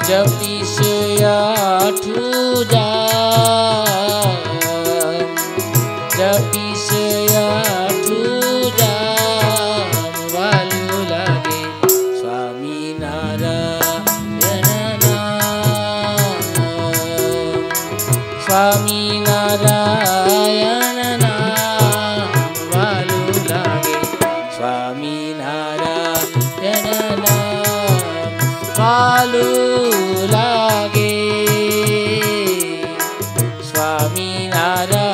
जपीश आठुजा जपीश आठुजा वालू लागे स्वामी नारायण नाम स्वामी नारायण नाम वालू लागे स्वामी नारायण नाम वालू लागे स्वामी नारायण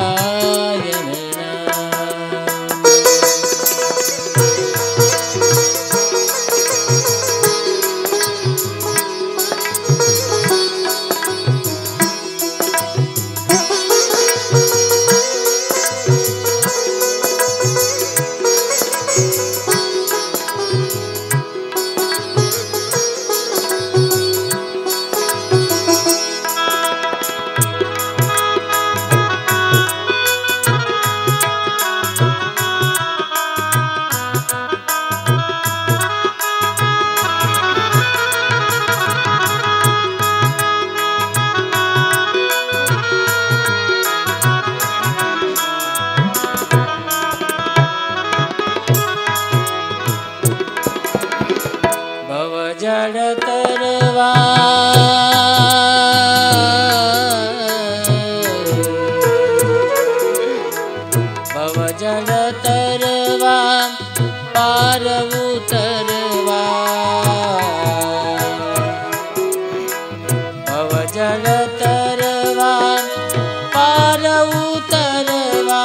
जड़ तरवा भव जड़ तरवा पार उतरवा भव जड़ तरवा पार उतरवा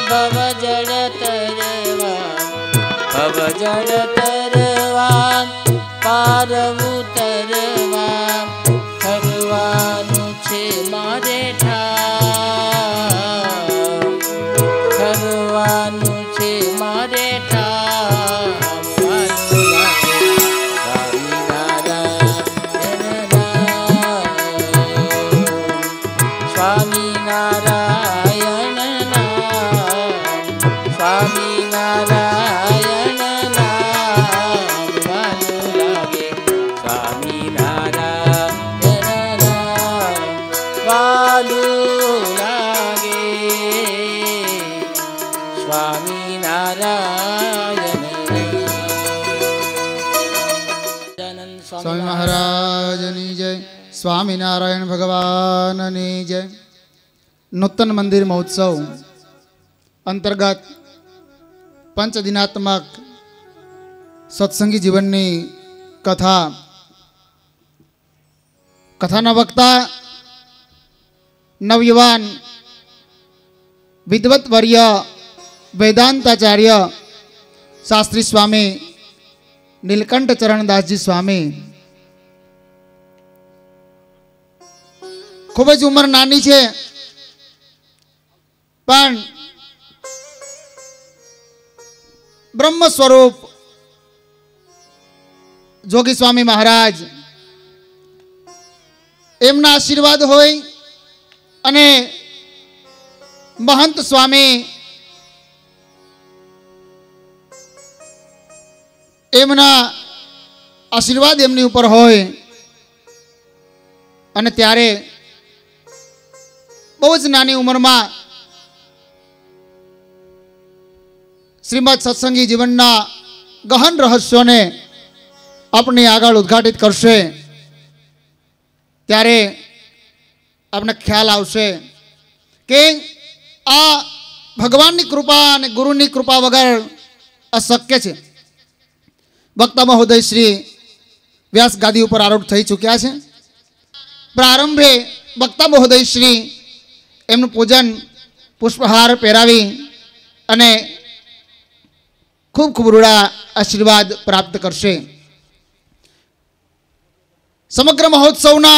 भव जड़ तरवा भव जड़ तरवा पार उतरवा करवानु छे मारे ठाम करवानु छे मारे ठाम वालू लागे स्वामी नारायण नाम स्वामी नारायण नाम स्वामी नारायण नाम वालू लागे स्वामी नारायण नाम वालू लागे स्वामी नारायण स्वामी महाराज ની જય સ્વામિનારાયણ ભગવાનની જય નૂતન મંદિર મહોત્સવ અંતર્ગત पंचदिनात्मक सत्संगी जीवननी कथा कथाना वक्ता नवयुवान विद्वत वर्य वेदांताचार्य शास्त्री स्वामी नीलकंठ चरणदासजी स्वामी खूब ज उमर नानी छे पण ब्रह्म स्वरूप जोगी स्वामी महाराज एमना आशीर्वाद होय अने महंत स्वामी एमना आशीर्वाद एमनी ऊपर होय अने त्यारे बहुत नानी उमर में श्रीमद सत्संगी जीवनना गहन रहस्यों ने अपनी आगळ उद्घाटित करशे त्यारे आपने ख्याल आवशे कि आ भगवान की कृपा और गुरु की कृपा वगर अशक्य है। वक्ता महोदय श्री व्यास गादी पर आरूढ़ थई चूक्या है। प्रारंभे वक्ता महोदय श्री एमनु पूजन पुष्पहार पहेरावी अने खूब खूब रूड़ा आशीर्वाद प्राप्त करशे। समग्र महोत्सवना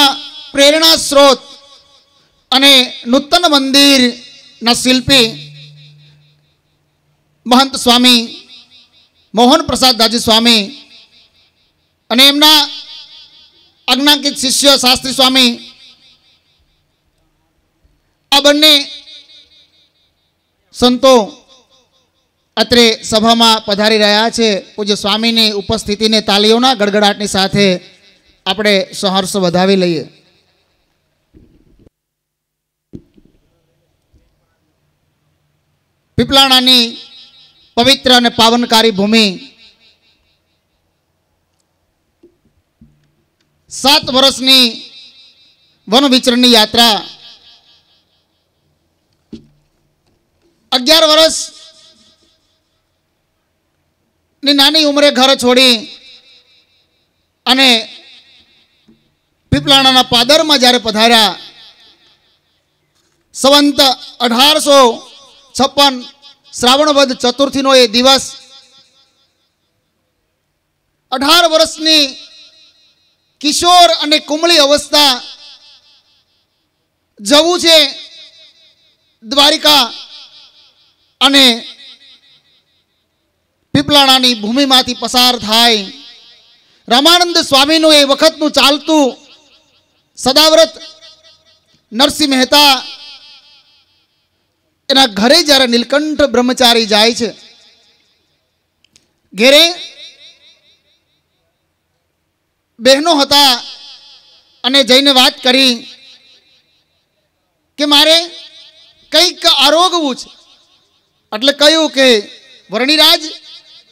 प्रेरणा स्रोत अने नूतन मंदिर ना शिल्पी महंत स्वामी मोहन प्रसाद दाजी स्वामी अने एमना आज्ञाकित शिष्य शास्त्री स्वामी आ बंने संतो अत्रे सभा में पधारी रह्या छे। पूज्य स्वामी ने उपस्थिति ने तालीओना गड़गड़ाटनी साथे આપણે સહર્ષ વધાવી લઈએ. પીપલાણાની પવિત્ર અને પાવનકારી ભૂમિ 7 વર્ષની વન વિચરણની યાત્રા 11 વર્ષની નાની ઉંમરે ઘર છોડી અને પીપલાણાના પાદરમાં જ્યારે પધાર્યા, સંવંત 1856 શ્રાવણ વદ ચતુર્થીનો એ દિવસ, 18 વર્ષની કિશોર અને કુમળી અવસ્થા, જવું છે દ્વારિકા અને પીપલાણાની ભૂમિમાંથી પસાર થાય. રામાનંદ સ્વામીનું એ વખતનું ચાલતું સદાવ્રત નરસિંહ મહેતા એના ઘરે જ્યારે નીલકંઠ બ્રહ્મચારી જાય છે, ઘેરે બહેનો હતા અને જઈને વાત કરી કે મારે કંઈક આરોગવું છે. એટલે કહ્યું કે વર્ણિરાજ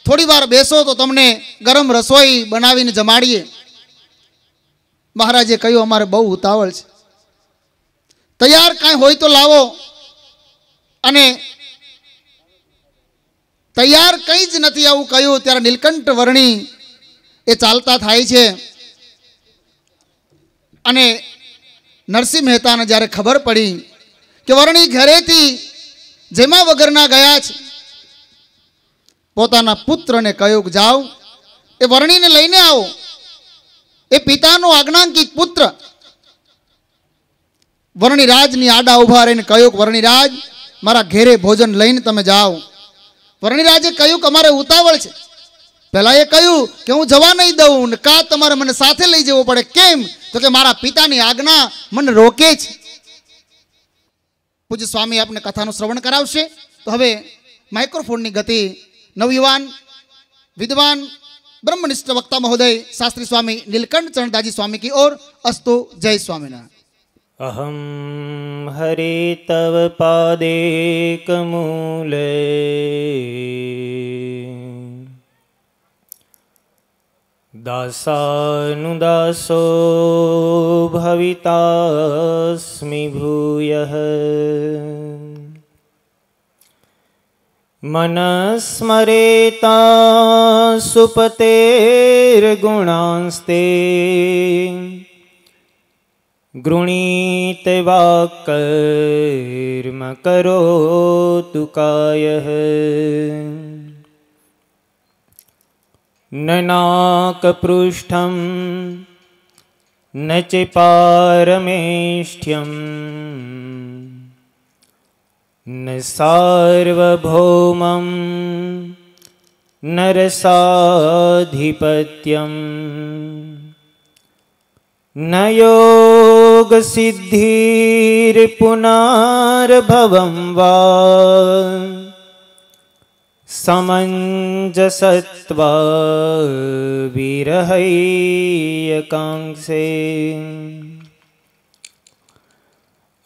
થોડી વાર બેસો તો તમને ગરમ રસોઈ બનાવીને જમાડીએ. મહારાજે કહ્યું અમારે બહુ ઉતાવળ છે, તૈયાર કાંઈ હોય તો લાવો. અને તૈયાર કંઈ જ નથી આવું કહ્યું ત્યારે નીલકંઠ વર્ણી એ ચાલતા થાય છે અને નરસિંહ મહેતાને જ્યારે ખબર પડી કે વર્ણી ઘરેથી જેમાં વગરના ગયા છે, પોતાના પુત્રને કહ્યું કે જાઓ એ વર્ણીને લઈને આવો. એ પિતાનો આજ્ઞાંકિત પુત્ર વર્ણિરાજની આડા ઉભા રહીને કહ્યું કે વર્ણિરાજ મારા ઘેરે ભોજન લઈને તમે જાઓ. વર્ણિરાજે કહ્યું કે અમારે ઉતાવળ છે. પહેલા એ કહ્યું કે હું જવા નહીં દઉં ને કા તમારે મને સાથે લઈ જવો પડે. કેમ? તો કે મારા પિતાની આજ્ઞા મને રોકે છે. પૂજ્ય સ્વામી આપને કથાનું શ્રવણ કરાવશે. તો હવે માઇક્રોફોનની ગતિ નવયુવાન વિદ્વાન ब्रह्मनिष्ठ वक्ता महोदय शास्त्री स्वामी नीलकंठ चरणदाजी स्वामी की ओर अस्तु. जय स्वामिनारायण. अहम हरे तव पादेकमूले दासानुदासो भवितास्मि भूयः मनस्मरेता सुपतेर्गुणांस्ते गृणीते वाक्कर्म करोतु कायः न नाकपृष्ठं न च पारमेष्ठ्यम् न सार्वभौमं न रसाधिपत्यं न योगसिद्धिर्पुनर्भवं वा समञ्जसत्वा विरहैकांक्षे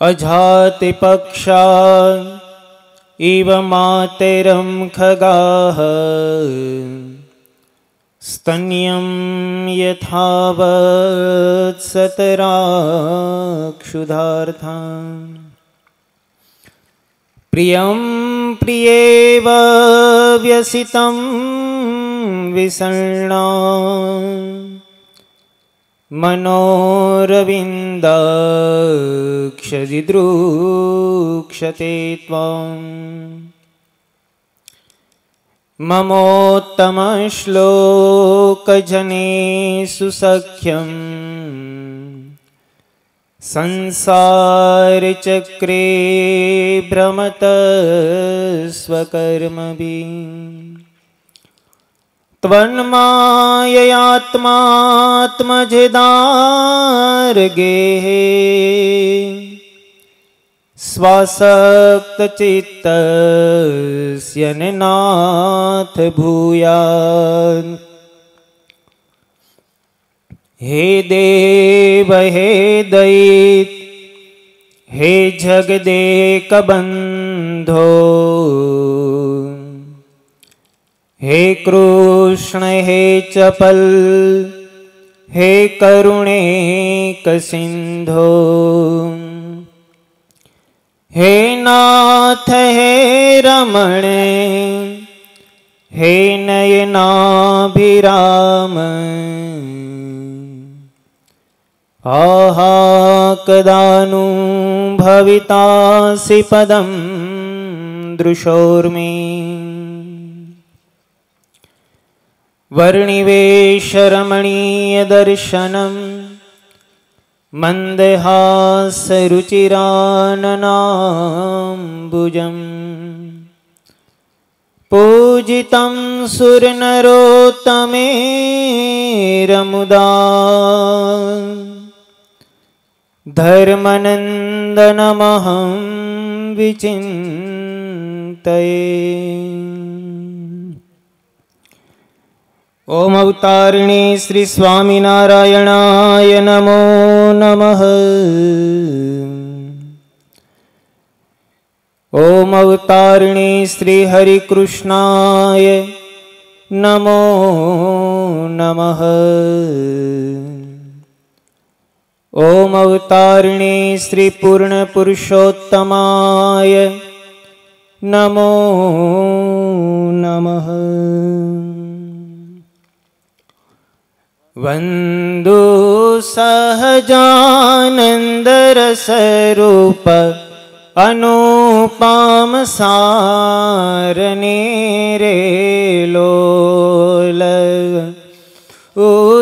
अजातिपक्षा इव मातरं खगाः स्तन्यं यथावत् सतराक्षुधार्था प्रियं प्रियेव व्यसितं विसर्णा मनोरविन्दाक्षदिदृक्षते त्वां ममोत्तमश्लोकजनेषु सख्यं संसारचक्रे भ्रमत स्वकर्मभिः त्वन्माययात्मात्मजेदार्गेः स्वासक्तचित्तस्य नाथ भूयात् हे देव हे दैत हे जगदेक बंधो हे कृष्ण हे चपल हे करुणेक सिंधो हे नाथ हे रमण हे नयनाभिराम आहा कदानु भवितासि पदं दृशोर्मि वर्णिवेशरमणीयदर्शनं मन्दहासरुचिराननाम्बुजम् पूजितं सुरनरोत्तमेरमुदा धर्मनन्दनमहं विचिन्तये। ओम अवतारिणे श्री स्वामिनारायणाय नमो नमः। ओम अवतारिणे श्री हरिकृष्णाय नमो नमः। ओम अवतारिणे श्री पूर्णपुरुषोत्तमाय नमो नमः। वंदो सहजानंदरसरूप अनुपम सारने रे लोल ओ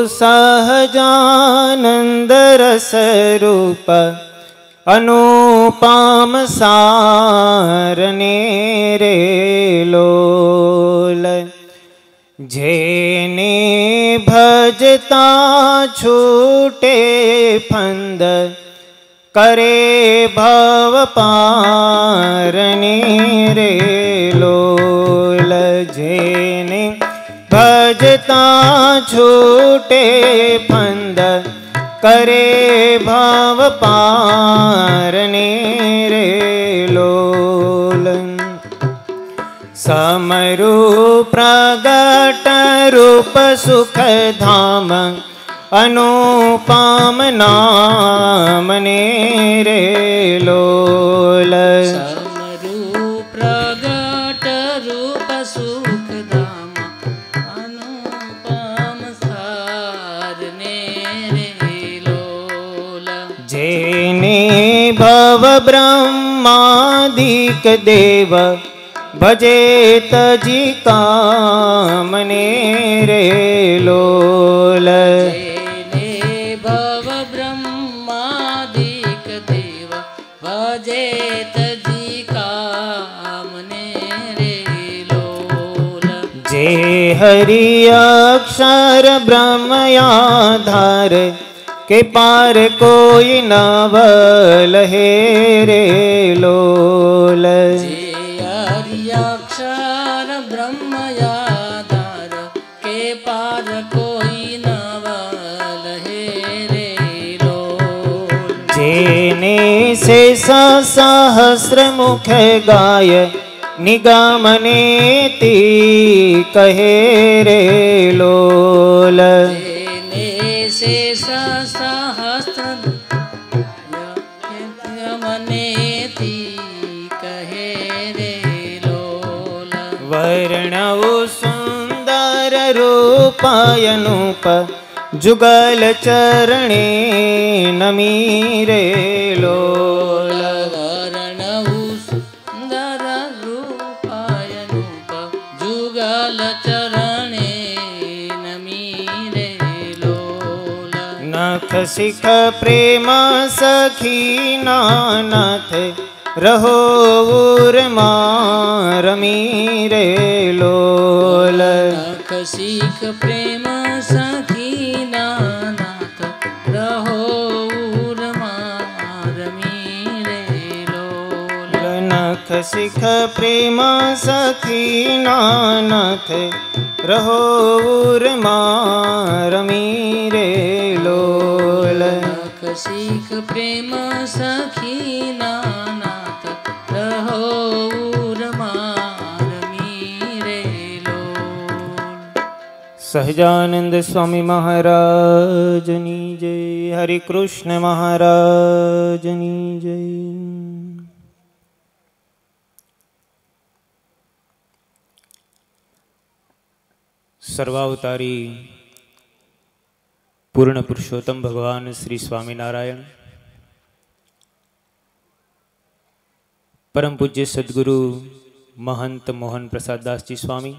सहजानंदरसरूप अनुपम सारने रे लोल जेने भजता छूटे फंद करे भव पारने रे लोल जेने भजता छूटे फंद करे भव पारने रे लोल समरू प्रगट रूप सुख धाम अनुपम नाम ने रे लोल समरू प्रगट रूप सुख धाम अनुपम सारने रे लोल जेने भव ब्रह्मादिक देव भजेत जी कामने रे लोल जेने भव ब्रह्मादिक देव भजेत जी कामने रे लोल जे हरि अक्षर ब्रह्म आधार के पार कोई न बलहे रे लोल अक्षर ब्रह्म आधार के पार कोई नवल है रे लोल जेने से सहस्र मुख गाय निगमनेति कहे रे लोल जेने से सहस्र निगमनेति कहे रे लोल वर्णौ सुंदर रूपायनुप जुगल चरणे नमी रे लोल वर्णौ सुंदर रूपायनुप जुगल चरणे नमी रे लोल नख सिख प्रेम सखी नाथ रहो उर्मारमी रे लोल नख सिख प्रेम सखी नाथ रहो उर्मारमी रे लोल नख सिख प्रेम सखी नाथ रहो उर्मारमी रे लोल प्रेम सखी नाथ रहो सहजानंद स्वामी महाराजनी जय। हरि कृष्ण महाराजनी जय। सर्वावतारी पूर्ण पुरुषोत्तम भगवान श्री स्वामीनारायण परम पूज्य सद्गुरु महंत मोहन प्रसाद दास जी स्वामी,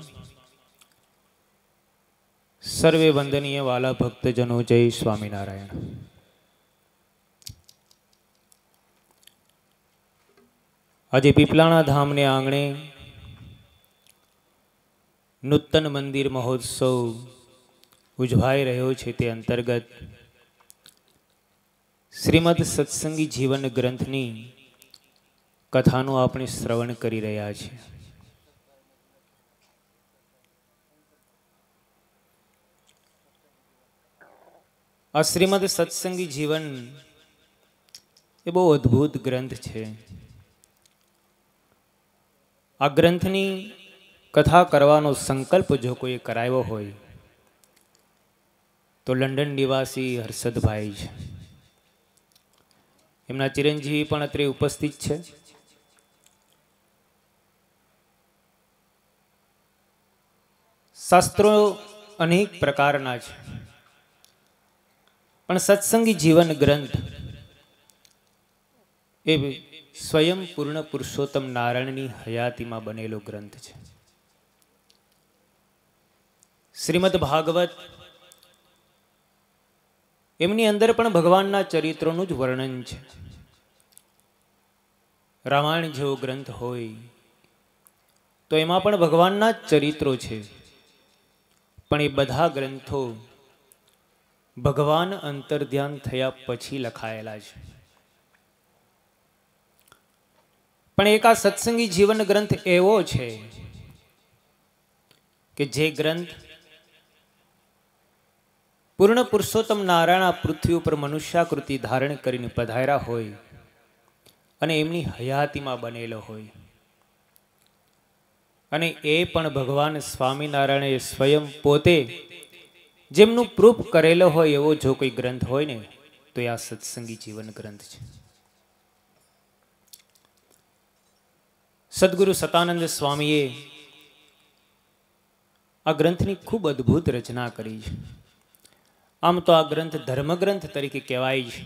सर्वे वंदनीय वाला भक्तजनों जय स्वामीनारायण। आज पीपलाणा धाम ने आंगणे नूतन मंदिर महोत्सव उजवाई रह्यो छे। ते अंतर्गत श्रीमद सत्संगी जीवन ग्रंथनी कथानु आपणे श्रवण करी रह्या छे। आ श्रीमद सत्संगी जीवन ए बहु अद्भुत ग्रंथ है। आ ग्रंथनी कथा करवानो संकल्प जो कोई करायो होय तो लंडन निवासी हर्षद भाई है। एमना चिरंजीवी पण अत्रे उपस्थित है। शास्त्रों अनेक प्रकारना है पण सत्संगी जीवन ग्रंथ ए स्वयं पूर्ण पुरुषोत्तम नारायणनी हयाती में बनेलो ग्रंथ है। श्रीमद भागवत एमनी अंदर पण भगवानना चरित्रोनुं ज वर्णन है। रामायण जेवो ग्रंथ होय तो एमां पण भगवानना चरित्रो छे, पण ए बधा ग्रंथो भगवान अंतर्ध्यान थया पछी लखायेला छे। पण एक आ सत्संगी जीवन ग्रंथ एवो छे कि जे ग्रंथ पूर्ण पुरुषोत्तम नारायण पृथ्वी पर मनुष्याकृति धारण करीने पधार्या होय अने एमनी हयाती में बनेलो होय अने ए पण भगवान स्वामीनारायणे स्वयं पोते जेमनु प्रूफ करेलो होय एवो जो कोई ग्रंथ होय ने तो आ सत्संगी जीवन ग्रंथ है। सद्गुरु सतानंद स्वामीए आ ग्रंथनी खूब अद्भुत रचना करी है। आम तो आ ग्रंथ धर्मग्रंथ तरीके कहेवाय छे,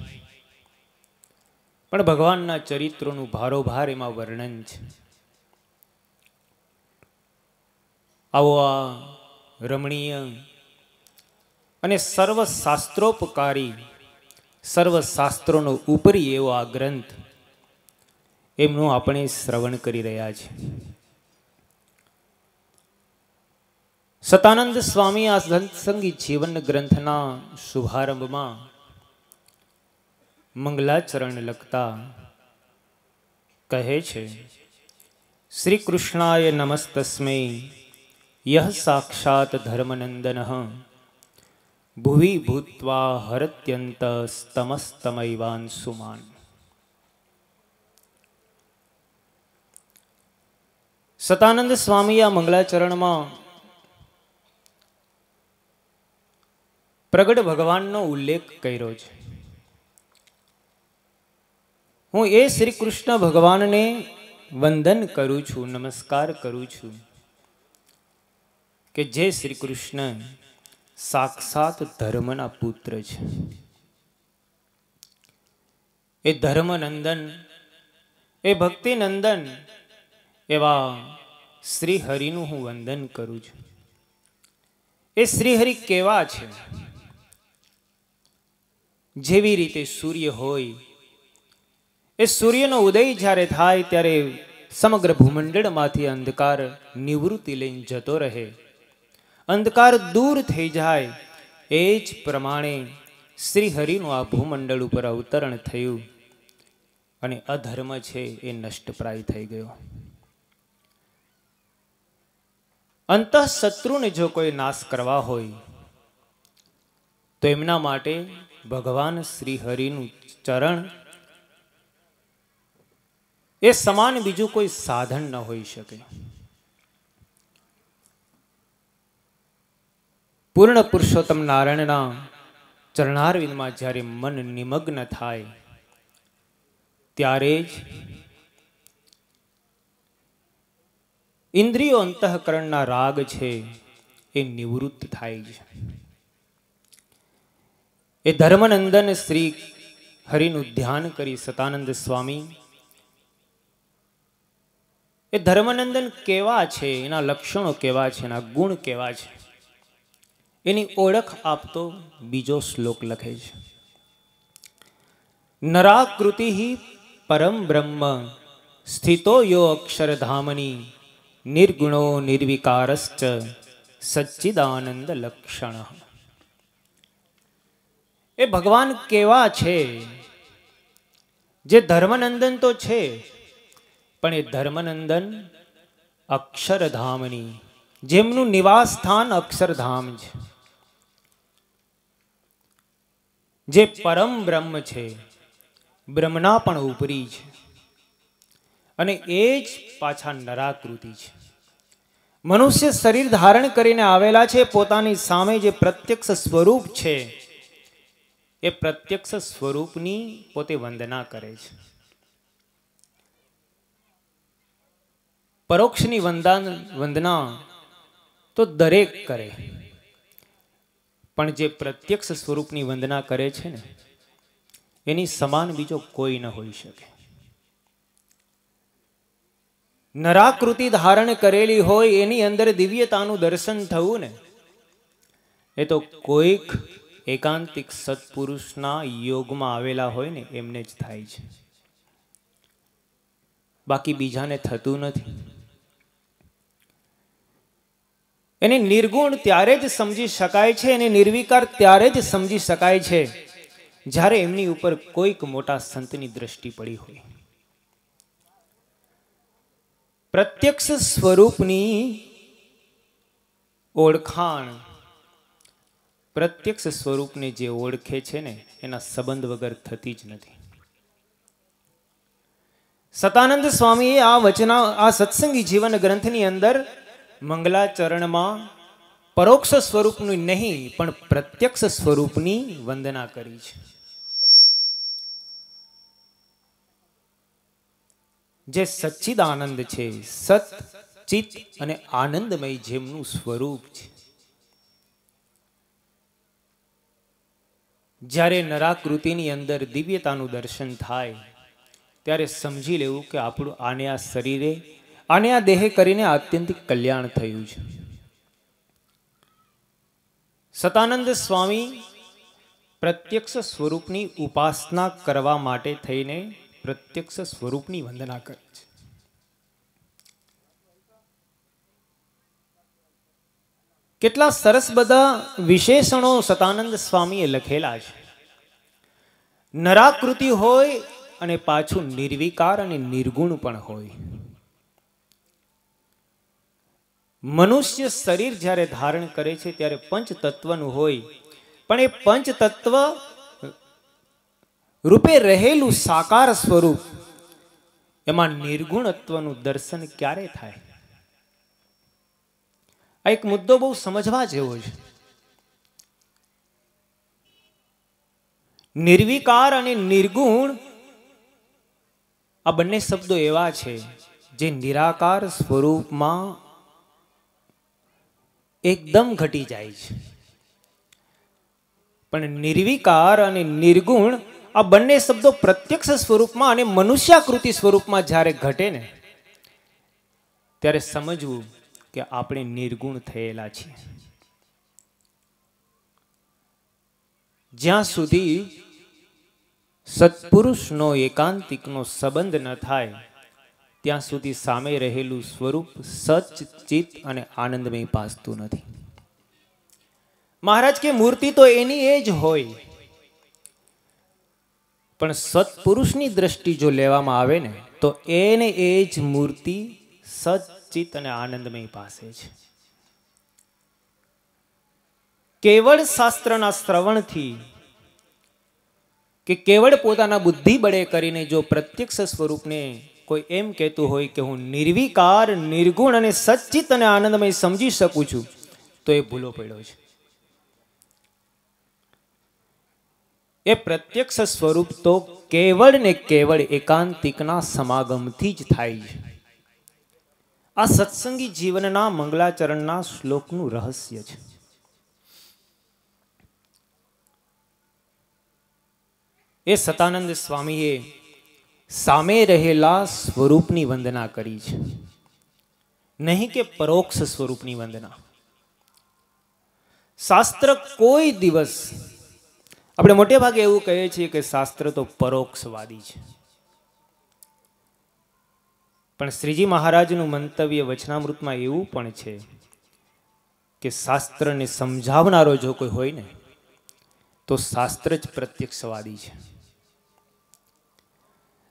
पण भगवानना चरित्रोनुं भारोभार एमां वर्णन छे। आवो आ रमणीय अने सर्वशास्त्रोपकारी सर्वशास्त्रों उपरी एवो आ ग्रंथ एमनुं आपणे श्रवण करी रह्या छे। सतानंद स्वामी आ सत्संगी जीवन ग्रंथना शुभारंभ में मंगलाचरण लखता कहे छे, श्री कृष्णाय नमस्तस्मै यह साक्षात् धर्मनंदनः भुवि भूत्वा हरत्यंत स्तमस्तमैवांशुमान्। सतानंद स्वामी आ मंगलाचरण में प्रगट भगवान नो उल्लेख कर्यो छे। हूँ ए श्री कृष्ण भगवान ने वंदन करूँ छू, नमस्कार करूँ छू कि जे श्री कृष्ण साक्षात धर्मना पुत्र छे। ए धर्मनंदन ए भक्ति नंदन एवा श्री हरिनु हूँ वंदन करूँ छू। ए श्री हरि केवा छे? जेवी रीते सूर्य होय ए सूर्यनो उदय ज्यारे थाय त्यारे समग्र भूमंडल मांथी अंधकार निवृत्ति लईने जतो रहे, अंधकार दूर थई जाय। एज प्रमाणे श्री हरिनु आ भूमंडल उपर अवतरण थयुं अने अधर्म छे ए नष्टप्राय थई गयो। अंतः शत्रु ने जो कोई नाश करवा होय તો એમના માટે ભગવાન શ્રી હરિનું ચરણ એ સમાન બીજું કોઈ સાધન ન હોઈ શકે. પૂર્ણ પુરુષોત્તમ નારાયણના ચરણારવિંદમાં જ્યારે મન નિમગ્ન થાય ત્યારે જ ઇન્દ્રિયો અંતઃકરણના રાગ છે એ નિવૃત્ત થાય છે. એ ધર્મનંદન શ્રી હરિનું ધ્યાન કરી સતાનંદ સ્વામી એ ધર્મનંદન કેવા છે, એના લક્ષણો કેવા છે, એના ગુણ કેવા છે, એની ઓળખ આપતો બીજો શ્લોક લખે છે. નરાકૃતિ પરમ બ્રહ્મ સ્થિતો યો અક્ષરધામની નિર્ગુણો નિર્વિકારશ્ચ સચ્ચિદાનંદ લક્ષણ. એ ભગવાન કેવા છે? જે ધર્મનંદન તો છે, પણ એ ધર્મનંદન અક્ષરધામની, જેમનું નિવાસ સ્થાન અક્ષરધામ છે, જે પરમ બ્રહ્મ છે, બ્રહ્મના પણ ઉપરી છે, અને એ જ પાછા નરાકૃતિ છે. મનુષ્ય શરીર ધારણ કરીને આવેલા છે. પોતાની સામે જે પ્રત્યક્ષ સ્વરૂપ છે એ પ્રત્યક્ષ સ્વરૂપની પોતે વંદના કરે છે. પરોક્ષની વંદના તો દરેક કરે, પણ જે પ્રત્યક્ષ સ્વરૂપની વંદના કરે છે ને એની સમાન બીજો કોઈ ન હોઈ શકે. નરાકૃતિ ધારણ કરેલી હોય એની અંદર દિવ્યતાનું દર્શન થવું ને એ તો કોઈક એકાંતિક સત્પુરુષના યોગમાં આવેલા હોય ને એમને જ થાય છે, બાકી બીજાને થતું નથી. એને નિર્ગુણ ત્યારે જ સમજી શકાય છે, એને નિર્વિકાર ત્યારે જ સમજી શકાય છે જ્યારે એમની ઉપર કોઈક મોટા સંતની દ્રષ્ટિ પડી હોય. પ્રત્યક્ષ સ્વરૂપની ઓળખાણ, પ્રત્યક્ષ સ્વરૂપને જે ઓળખે છે ને એના સંબંધ વગર થતી જ નથી. સતાનંદ સ્વામીએ આ સત્સંગી જીવન ગ્રંથની અંદર મંગલાચરણમાં પરોક્ષ સ્વરૂપનું નહીં પણ પ્રત્યક્ષ સ્વરૂપની વંદના કરી છે. જે સચ્ચિદાનંદ છે, સત ચિત અને આનંદમય જેમનું સ્વરૂપ છે. જ્યારે નરાકૃતિની અંદર દિવ્યતાનું દર્શન થાય ત્યારે સમજી લેવું કે આપણું આને આ શરીરે, આને આ દેહે કરીને આત્યંતિક કલ્યાણ થયું છે. સતાનંદ સ્વામી પ્રત્યક્ષ સ્વરૂપની ઉપાસના કરવા માટે થઈને પ્રત્યક્ષ સ્વરૂપની વંદના કરે છે. કેટલા સરસ બધા વિશેષણો સતાનંદ સ્વામીએ લખેલા છે. નરાકૃતિ હોય અને પાછું નિર્વિકાર અને નિર્ગુણ પણ હોય. મનુષ્ય શરીર જ્યારે ધારણ કરે છે ત્યારે પંચતત્વનું હોય, પણ એ પંચતત્વ રૂપે રહેલું સાકાર સ્વરૂપ, એમાં નિર્ગુણત્વનું દર્શન ક્યારે થાય? આ એક મુદ્દો બહુ સમજવા જેવો છે. નિર્વિકાર અને નિર્ગુણ આ બંને શબ્દો એવા છે જે નિરાકાર સ્વરૂપમાં એકદમ ઘટી જાય છે, પણ નિર્વિકાર અને નિર્ગુણ આ બંને શબ્દો પ્રત્યક્ષ સ્વરૂપમાં અને મનુષ્યાકૃતિ સ્વરૂપમાં જ્યારે ઘટે ને ત્યારે સમજવું કે આપણે નિર્ગુણ થયેલા છીએ. જ્યાં સુધી સત્પુરુષનો એકાંતિકનો સંબંધ ન થાય ત્યાં સુધી સામે રહેલું સ્વરૂપ સચ ચિત અને આનંદમય ભાસતું નથી. મહારાજ કે મૂર્તિ તો એની એ જ હોય, પણ સત્પુરુષની દ્રષ્ટિ જો લેવામાં આવે ને તો એને એ જ મૂર્તિ સચ ચિત અને આનંદમય પાસે છે. કેવળ શાસ્ત્રના શ્રવણથી કે કેવળ પોતાના બુદ્ધિ બળે કરીને જો પ્રત્યક્ષ સ્વરૂપને કોઈ એમ કહેતું હોય કે હું નિર્વિકાર, નિર્ગુણ અને સચ્ચિત અને આનંદમય સમજી શકું છું, તો એ ભૂલો પડ્યો છે. એ પ્રત્યક્ષ સ્વરૂપ તો કેવળ ને કેવળ એકાંતિકના સમાગમથી જ થાય છે. આ સત્સંગી જીવનના મંગલાચરણના શ્લોકનું રહસ્ય છે. એ સતાનંદ સ્વામીએ સામે રહેલા સ્વરૂપની વંદના કરી છે, નહીં કે પરોક્ષ સ્વરૂપની વંદના. શાસ્ત્ર કોઈ દિવસ, આપણે મોટે ભાગે એવું કહીએ છીએ કે શાસ્ત્ર તો પરોક્ષવાદી છે, પણ શ્રીજી મહારાજનું મંતવ્ય વચનામૃતમાં એવું પણ છે કે શાસ્ત્રને સમજાવનારો જો કોઈ હોય ને તો શાસ્ત્ર જ પ્રત્યક્ષવાદી છે.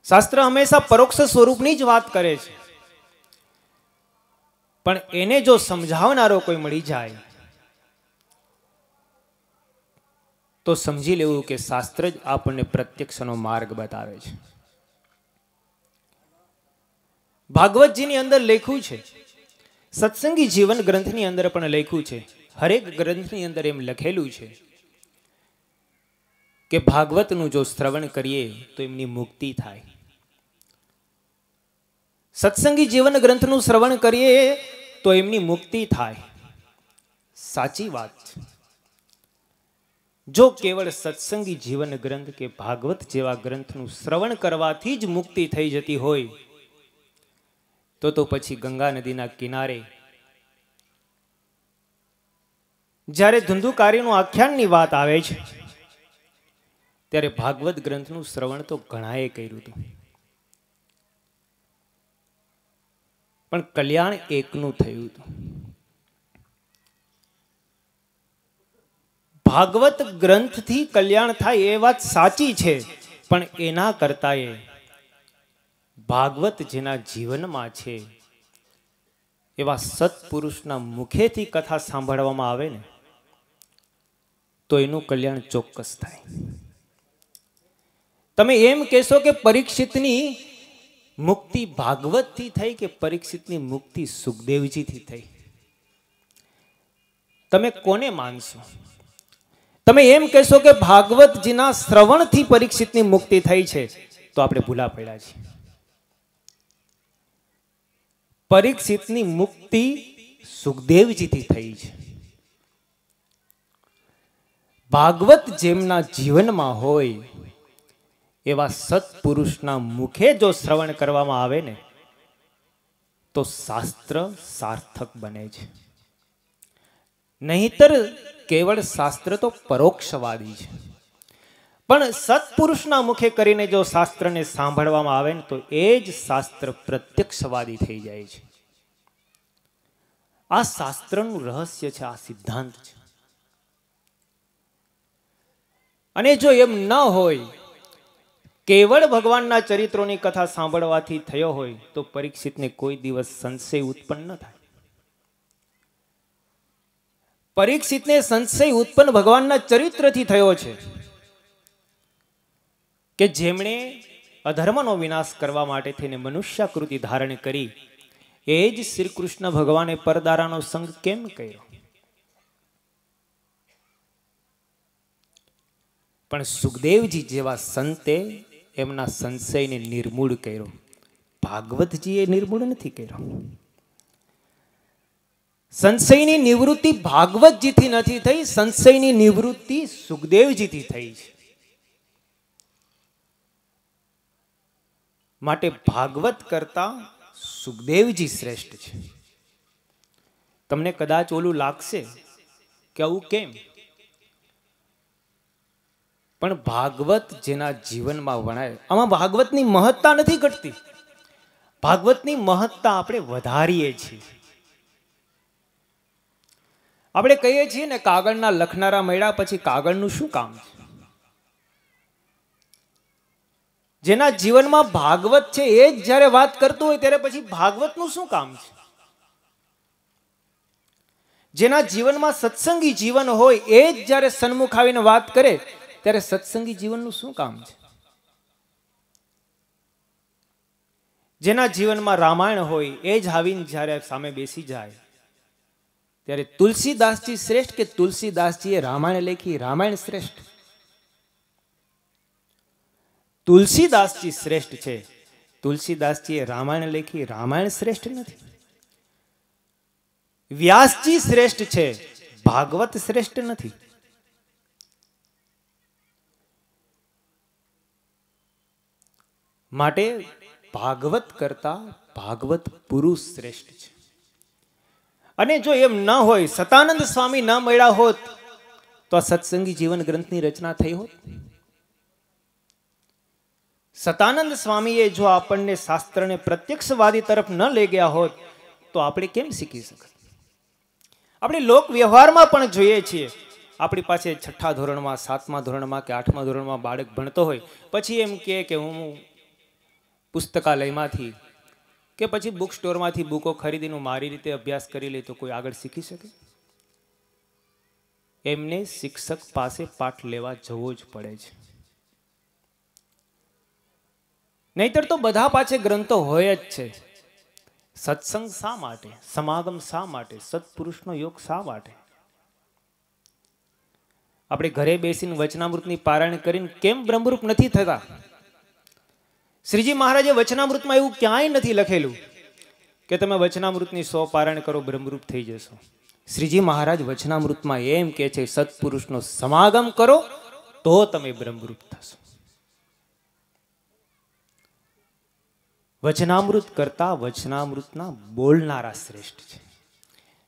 શાસ્ત્ર હંમેશા પરોક્ષ સ્વરૂપની જ વાત કરે છે, પણ એને જો સમજાવનારો કોઈ મળી જાય તો સમજી લેવું કે શાસ્ત્ર જ આપણને પ્રત્યક્ષનો માર્ગ બતાવે છે. ભાગવતજીની અંદર લખ્યું છે, સત્સંગી જીવન ગ્રંથની અંદર પણ લખ્યું છે, હરેક ગ્રંથની અંદર એમ લખેલું છે કે ભાગવતનું જો શ્રવણ કરીએ તો એમની મુક્તિ થાય. સત્સંગી જીવન ગ્રંથનું શ્રવણ કરીએ તો એમની મુક્તિ થાય. સાચી વાત છે. જો કેવળ સત્સંગી જીવન ગ્રંથ કે ભાગવત જેવા ગ્રંથનું શ્રવણ કરવાથી જ મુક્તિ થઈ જતી હોય તો પછી ગંગા નદીના કિનારે જ્યારે ધુંધુકારીનું આખ્યાનની વાત આવે છે ત્યારે ભાગવત ગ્રંથનું શ્રવણ તો ઘણાએ કર્યું હતું, પણ કલ્યાણ એકનું થયું હતું. ભાગવત ગ્રંથથી કલ્યાણ થાય એ વાત સાચી છે, પણ એના કરતા એ ભાગવત જેના જીવનમાં છે એવા સત્પુરુષના મુખેથી કથા સાંભળવામાં આવે ને તો એનું કલ્યાણ ચોક્કસ થાય. તમે એમ કહેશો કે પરીક્ષિતની મુક્તિ ભાગવતથી થઈ કે પરીક્ષિતની મુક્તિ સુખદેવજીથી થઈ? તમે કોને માનશો? તમે એમ કહેશો કે ભાગવતજીના શ્રવણથી પરીક્ષિતની મુક્તિ થઈ છે તો આપણે ભૂલા પડ્યા છીએ. પરીક્ષિતની મુક્તિ સુખદેવજીથી થઈ છે. ભાગવત જેમના જીવનમાં હોય એવા સત્પુરુષના મુખે જો શ્રવણ કરવામાં આવે ને તો શાસ્ત્ર સાર્થક બને છે. નહીતર કેવળ શાસ્ત્ર તો પરોક્ષવાદી છે, પણ સત્પુરુષના મુખે કરીને જો શાસ્ત્રને સાંભળવામાં આવે ને તો એ જ શાસ્ત્ર પ્રત્યક્ષવાદી થઈ જાય છે. આ શાસ્ત્રનું રહસ્ય છે, આ સિદ્ધાંત છે. અને જો એમ ન હોય, કેવળ ભગવાનના ચરિત્રોની કથા સાંભળવાથી થયો હોય તો પરીક્ષિતને કોઈ દિવસ સંશય ઉત્પન્ન ન થાય. પરીક્ષિતને સંશય ઉત્પન્ન ભગવાનના ચરિત્રથી થયો છે કે જેમણે અધર્મનો વિનાશ કરવા માટે થઈને મનુષ્યાકૃતિ ધારણ કરી, એ જ શ્રી કૃષ્ણ ભગવાને પરદારાનો સંગ કેમ કર્યો? પણ સુખદેવજી જેવા સંતે એમના સંશયને નિર્મૂળ કર્યો. ભાગવતજીએ નિર્મૂળ નથી કર્યો. સંશયની નિવૃત્તિ ભાગવતજીથી નથી થઈ, સંશયની નિવૃત્તિ સુખદેવજીથી થઈ છે. માટે ભાગવત કરતા સુખદેવજી શ્રેષ્ઠ છે. તમને કદાચ ઓલું લાગશે કે આવું કેમ, પણ ભાગવત જેના જીવનમાં વણાય, આમાં ભાગવતની મહત્તા નથી ઘટતી, ભાગવતની મહત્તા આપણે વધારીએ છીએ. આપણે કહીએ છીએ ને કાગળના લખનારા મળ્યા પછી કાગળનું શું કામ છે? જેના જીવનમાં ભાગવત છે એ જ જ્યારે વાત કરતું હોય ત્યારે પછી ભાગવતનું શું કામ છે? જેના જીવનમાં સત્સંગી જીવન હોય એ જ જ્યારે સન્મુખ આવીને વાત કરે ત્યારે સત્સંગી જીવનનું શું કામ છે? જેના જીવનમાં રામાયણ હોય એ જ આવીને જ્યારે સામે બેસી જાય ત્યારે તુલસીદાસજી શ્રેષ્ઠ કે તુલસીદાસજીએ રામાયણ લખી રામાયણ શ્રેષ્ઠ? તુલસીદાસજી શ્રેષ્ઠ છે. તુલસીદાસજીએ રામાયણ લખી રામાયણ શ્રેષ્ઠ નથી. વ્યાસજી શ્રેષ્ઠ છે, ભાગવત શ્રેષ્ઠ નથી. માટે ભાગવત કરતા ભાગવત પુરુષ શ્રેષ્ઠ છે. અને જો એમ ન હોય, સતાનંદ સ્વામી ન મળ્યા હોત તો આ સત્સંગી જીવન ગ્રંથની રચના થઈ હોત. સતાનંદ સ્વામીએ જો આપણને શાસ્ત્રને પ્રત્યક્ષવાદી તરફ ન લઈ ગયા હોત તો આપણે કેમ શીખી શકત? આપણે લોક વ્યવહારમાં પણ જોઈએ છીએ. આપણી પાસે 6થા ધોરણમાં, 7મા ધોરણમાં કે 8મા ધોરણમાં બાળક ભણતો હોય, પછી એમ કે હું પુસ્તકાલયમાંથી કે પછી બુક સ્ટોરમાંથી બુકો ખરીદીને મારી રીતે અભ્યાસ કરી લે તો કોઈ આગળ શીખી શકે? એમને શિક્ષક પાસે પાઠ લેવા જવો જ પડે છે. નહીતર તો બધા પાસે ગ્રંથો હોય જ છે. સત્સંગ શા માટે? સમાગમ શા માટે? સત્પુરુષનો યોગ શા માટે? આપણે ઘરે બેસીને વચનામૃતની પારાયણ કરીને કેમ બ્રહ્મરૂપ નથી થતા? શ્રીજી મહારાજે વચનામૃતમાં એવું ક્યાંય નથી લખેલું કે તમે વચનામૃતની 100 પારાયણ કરો બ્રહ્મરૂપ થઈ જશો. શ્રીજી મહારાજ વચનામૃતમાં એમ કહે છે સત્પુરુષનો સમાગમ કરો તો તમે બ્રહ્મરૂપ થશો. વચનામૃત કરતા વચનામૃતના બોલનારા શ્રેષ્ઠ છે.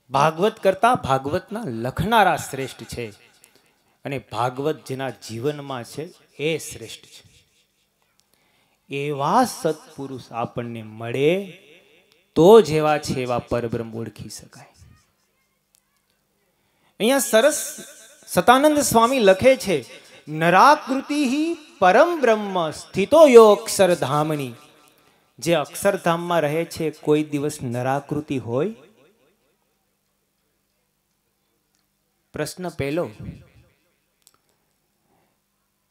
ભાગવત કરતા ભાગવતના લખનારા શ્રેષ્ઠ છે. અને ભાગવત જેના જીવનમાં છે એ શ્રેષ્ઠ છે. એવા સત્પુરુષ આપણને મળે તો જેવા છે એવા પરબ્રહ્મ ઓળખી શકાય. અહીંયા સરસ સતાનંદ સ્વામી લખે છે, નરાકૃતિ પરમ બ્રહ્મ સ્થિતો યો અક્ષરધામની. જે અક્ષરધામમાં રહે છે કોઈ દિવસ નરાકૃતિ હોય? પ્રશ્ન પહેલો.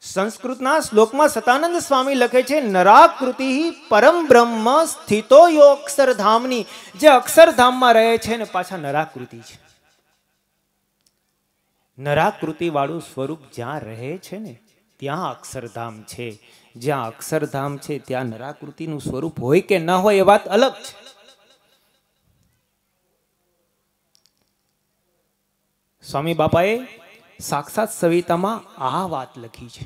સંસ્કૃતના શ્લોકમાં સતાનંદ સ્વામી લખે છે નરાકૃતિ પરમ બ્રહ્મ સ્થિતો યો અક્ષરધામની. જે અક્ષરધામમાં રહે છે ને પાછા નરાકૃતિ છે. નરાકૃતિ વાળું સ્વરૂપ જ્યાં રહે છે ને ત્યાં અક્ષરધામ છે. જ્યાં અક્ષરધામ છે ત્યાં નરાકૃતિનું સ્વરૂપ હોય કે ન હોય એ વાત અલગ છે. સ્વામી બાપાએ સાક્ષાત સવિતામાં આ વાત લખી છે.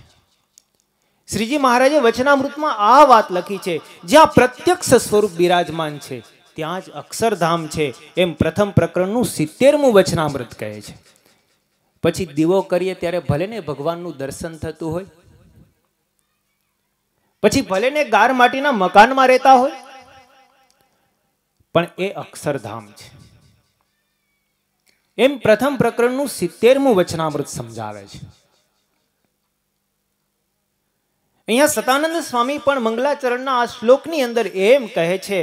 શ્રીજી મહારાજે વચનામૃતમાં આ વાત લખી છે, જ્યાં પ્રત્યક્ષ સ્વરૂપ બિરાજમાન છે ત્યાં જ અક્ષરધામ છે. એમ પ્રથમ પ્રકરણનું 70મું વચનામૃત કહે છે. પછી દીવો કરીએ ત્યારે ભલે ને ભગવાનનું દર્શન થતું હોય, પછી ભલે ને ગાર માટીના મકાનમાં રહેતા હોય, પણ એ અક્ષરધામ છે. એમ પ્રથમ પ્રકરણનું 70મું વચનામૃત સમજાવે છે. અહીંયા સતાનંદ સ્વામી પણ મંગલાચરણના આ શ્લોકની અંદર એમ કહે છે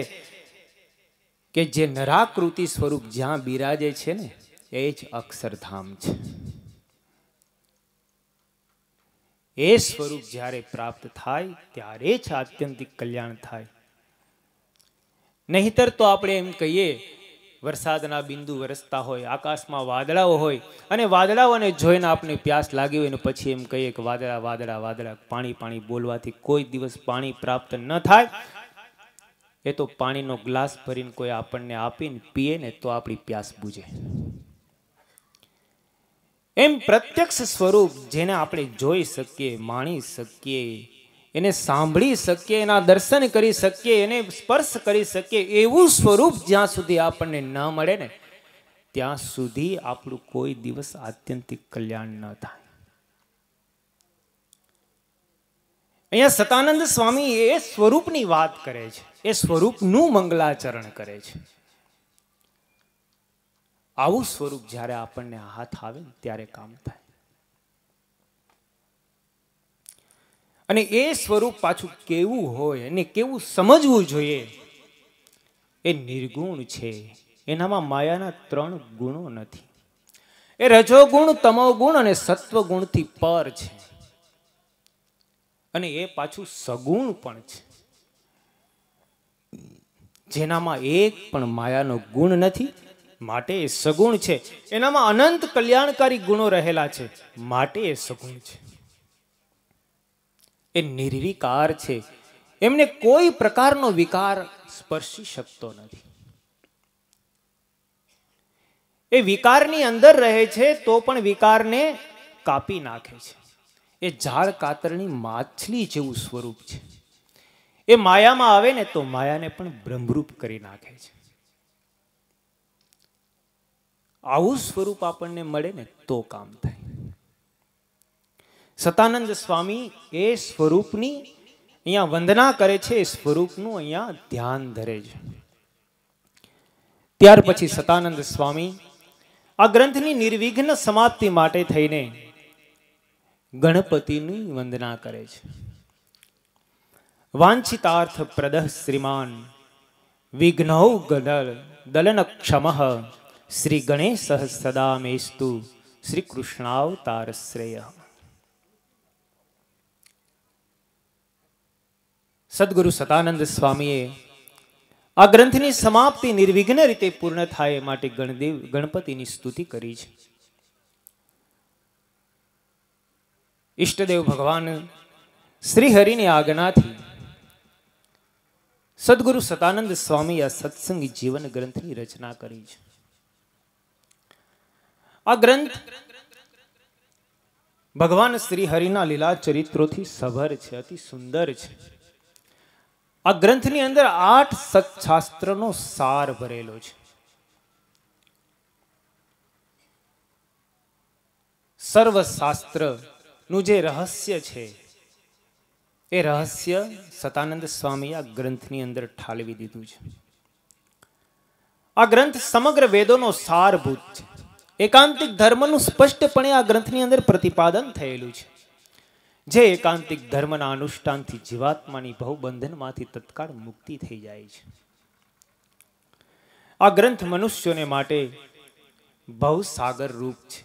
કે જે નરાકૃતિ સ્વરૂપ જ્યાં બિરાજે છે ને એ જ અક્ષરધામ છે. એ સ્વરૂપ જ્યારે પ્રાપ્ત થાય ત્યારે જ આત્યંતિક કલ્યાણ થાય. નહીતર તો આપણે એમ કહીએ, વરસાદના બિંદુ વરસતા હોય, આકાશમાં વાદળાઓ હોય અને વાદળાઓને જોઈને આપણે પ્યાસ લાગી હોય ને પછી એમ કહીએ કે વાદળા વાદળા વાદળા, પાણી પાણી બોલવાથી કોઈ દિવસ પાણી પ્રાપ્ત ન થાય. એ તો પાણીનો ગ્લાસ ભરીને કોઈ આપણને આપીને પીએ ને તો આપણી પ્યાસ બુਝે. એમ પ્રત્યક્ષ સ્વરૂપ જેને આપણે જોઈ શકીએ, માણી શકીએ, એને સાંભળી શકીએ, એના દર્શન કરી શકીએ, એને સ્પર્શ કરી શકીએ, એવું સ્વરૂપ જ્યાં સુધી આપણને ન મળે ને ત્યાં સુધી આપણું કોઈ દિવસ આત્યંતિક કલ્યાણ ન થાય. અહીંયા સતાનંદ સ્વામી એ સ્વરૂપની વાત કરે છે, એ સ્વરૂપનું મંગલાચરણ કરે છે. આવું સ્વરૂપ જ્યારે આપણને હાથ આવે ને ત્યારે કામ થાય. અને એ સ્વરૂપ પાછું કેવું હોય અને કેવું સમજવું જોઈએ? એ નિર્ગુણ છે. એનામાં માયાના 3 ગુણો નથી. એ રજોગુણ, તમોગુણ અને સત્વગુણથી પર છે, અને એ પાછું સગુણ પણ છે, જેનામાં એક પણ માયાનો ગુણ નથી, માટે એ સગુણ છે. એનામાં અનંત કલ્યાણકારી ગુણો રહેલા છે, માટે એ સગુણ છે. એ નિર્વિકાર છે, એમને કોઈ પ્રકારનો વિકાર સ્પર્શી શકતો નથી. એ વિકારની અંદર રહે છે તો પણ વિકારને કાપી નાખે છે. એ ઝાડ કાતરની માછલી જેવું સ્વરૂપ છે. એ માયામાં આવે ને તો માયાને પણ બ્રહ્મરૂપ કરી નાખે છે. આવું સ્વરૂપ આપણને મળે ને તો કામ થાય. સતાનંદ સ્વામી એ સ્વરૂપની અહીંયા વંદના કરે છે, એ સ્વરૂપનું અહીંયા ધ્યાન ધરે છે. ત્યાર પછી સતાનંદ સ્વામી આ ગ્રંથની નિર્વિઘ્ન સમાપ્તિ માટે થઈને ગણપતિની વંદના કરે છે. વાંછિતાર્થ પ્રદઃ શ્રીમાન વિઘ્નૌ દલન ક્ષમઃ શ્રી ગણેશ સદા મેસ્તુ શ્રી કૃષ્ણાવતાર શ્રેય. સદગુરુ સતાનંદ સ્વામીએ આ ગ્રંથની સમાપ્તિ નિર્વિઘ્ન રીતે પૂર્ણ થાય માટે ગણપતિની સ્તુતિ કરી છે. ઈષ્ટદેવ ભગવાન શ્રી હરિની આજ્ઞાથી સદગુરુ સતાનંદ સ્વામી આ સત્સંગી જીવન ગ્રંથની રચના કરી છે. આ ગ્રંથ ભગવાન શ્રી હરિના લીલા ચરિત્રોથી સભર છે, અતિ સુંદર છે. આ ગ્રંથની અંદર 8 સત્શાસ્ત્રનો સાર ભરેલો છે. સર્વશાસ્ત્રનું જે રહસ્ય છે એ રહસ્ય સતાનંદ સ્વામી આ ગ્રંથની અંદર ઠાલવી દીધું છે. આ ગ્રંથ સમગ્ર વેદોનો સારભૂત છે. એકાંતિક ધર્મનું સ્પષ્ટપણે આ ગ્રંથની અંદર પ્રતિપાદન થયેલું છે. જે એકાંતિક ધર્મના અનુષ્ઠાનથી જીવાત્માની ભવબંધનમાંથી તત્કાળ મુક્તિ થઈ જાય છે. આ ગ્રંથ મનુષ્યોને માટે ભવસાગર રૂપ છે.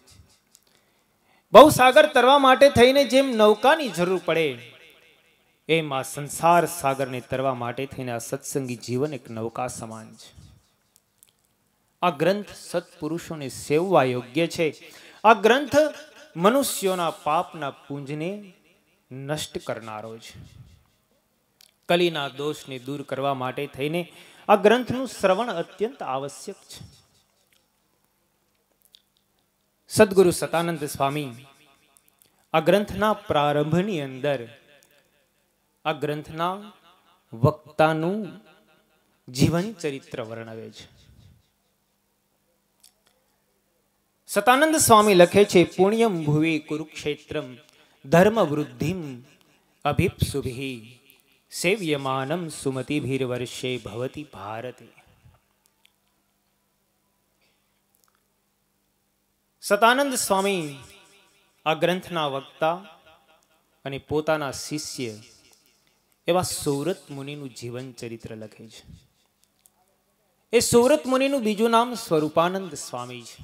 ભવસાગર તરવા માટે થઈને જેમ નૌકાની જરૂર પડે એમ આ સંસાર સાગરને તરવા માટે થઈને આ સત્સંગી જીવન એક નૌકા સમાન છે. આ ગ્રંથ સત્પુરુષોને સેવવા યોગ્ય છે. આ ગ્રંથ મનુષ્યોના પાપના પુંજને નષ્ટ કરનારો છે. કલીના દોષને દૂર કરવા માટે થઈને આ ગ્રંથનું શ્રવણ અત્યંત આવશ્યક છે. સદગુરુ સતાનંદ સ્વામી આ ગ્રંથના પ્રારંભની અંદર આ ગ્રંથના વક્તાનું જીવન ચરિત્ર વર્ણવે છે. સતાનંદ સ્વામી લખે છે, પુણ્યમ ભુવિ કુરુક્ષેત્રમ ધર્મ વૃદ્ધિમ અભિપ્સુભિ સેવ્યમાનમ સુમતિભીર વર્ષે ભવતી ભારતે. સતાનંદ સ્વામી આ ગ્રંથના વક્તા અને પોતાના શિષ્ય એવા સૌરત મુનિનું જીવન ચરિત્ર લખે છે. એ સૌરત મુનિનું બીજું નામ સ્વરૂપાનંદ સ્વામી છે.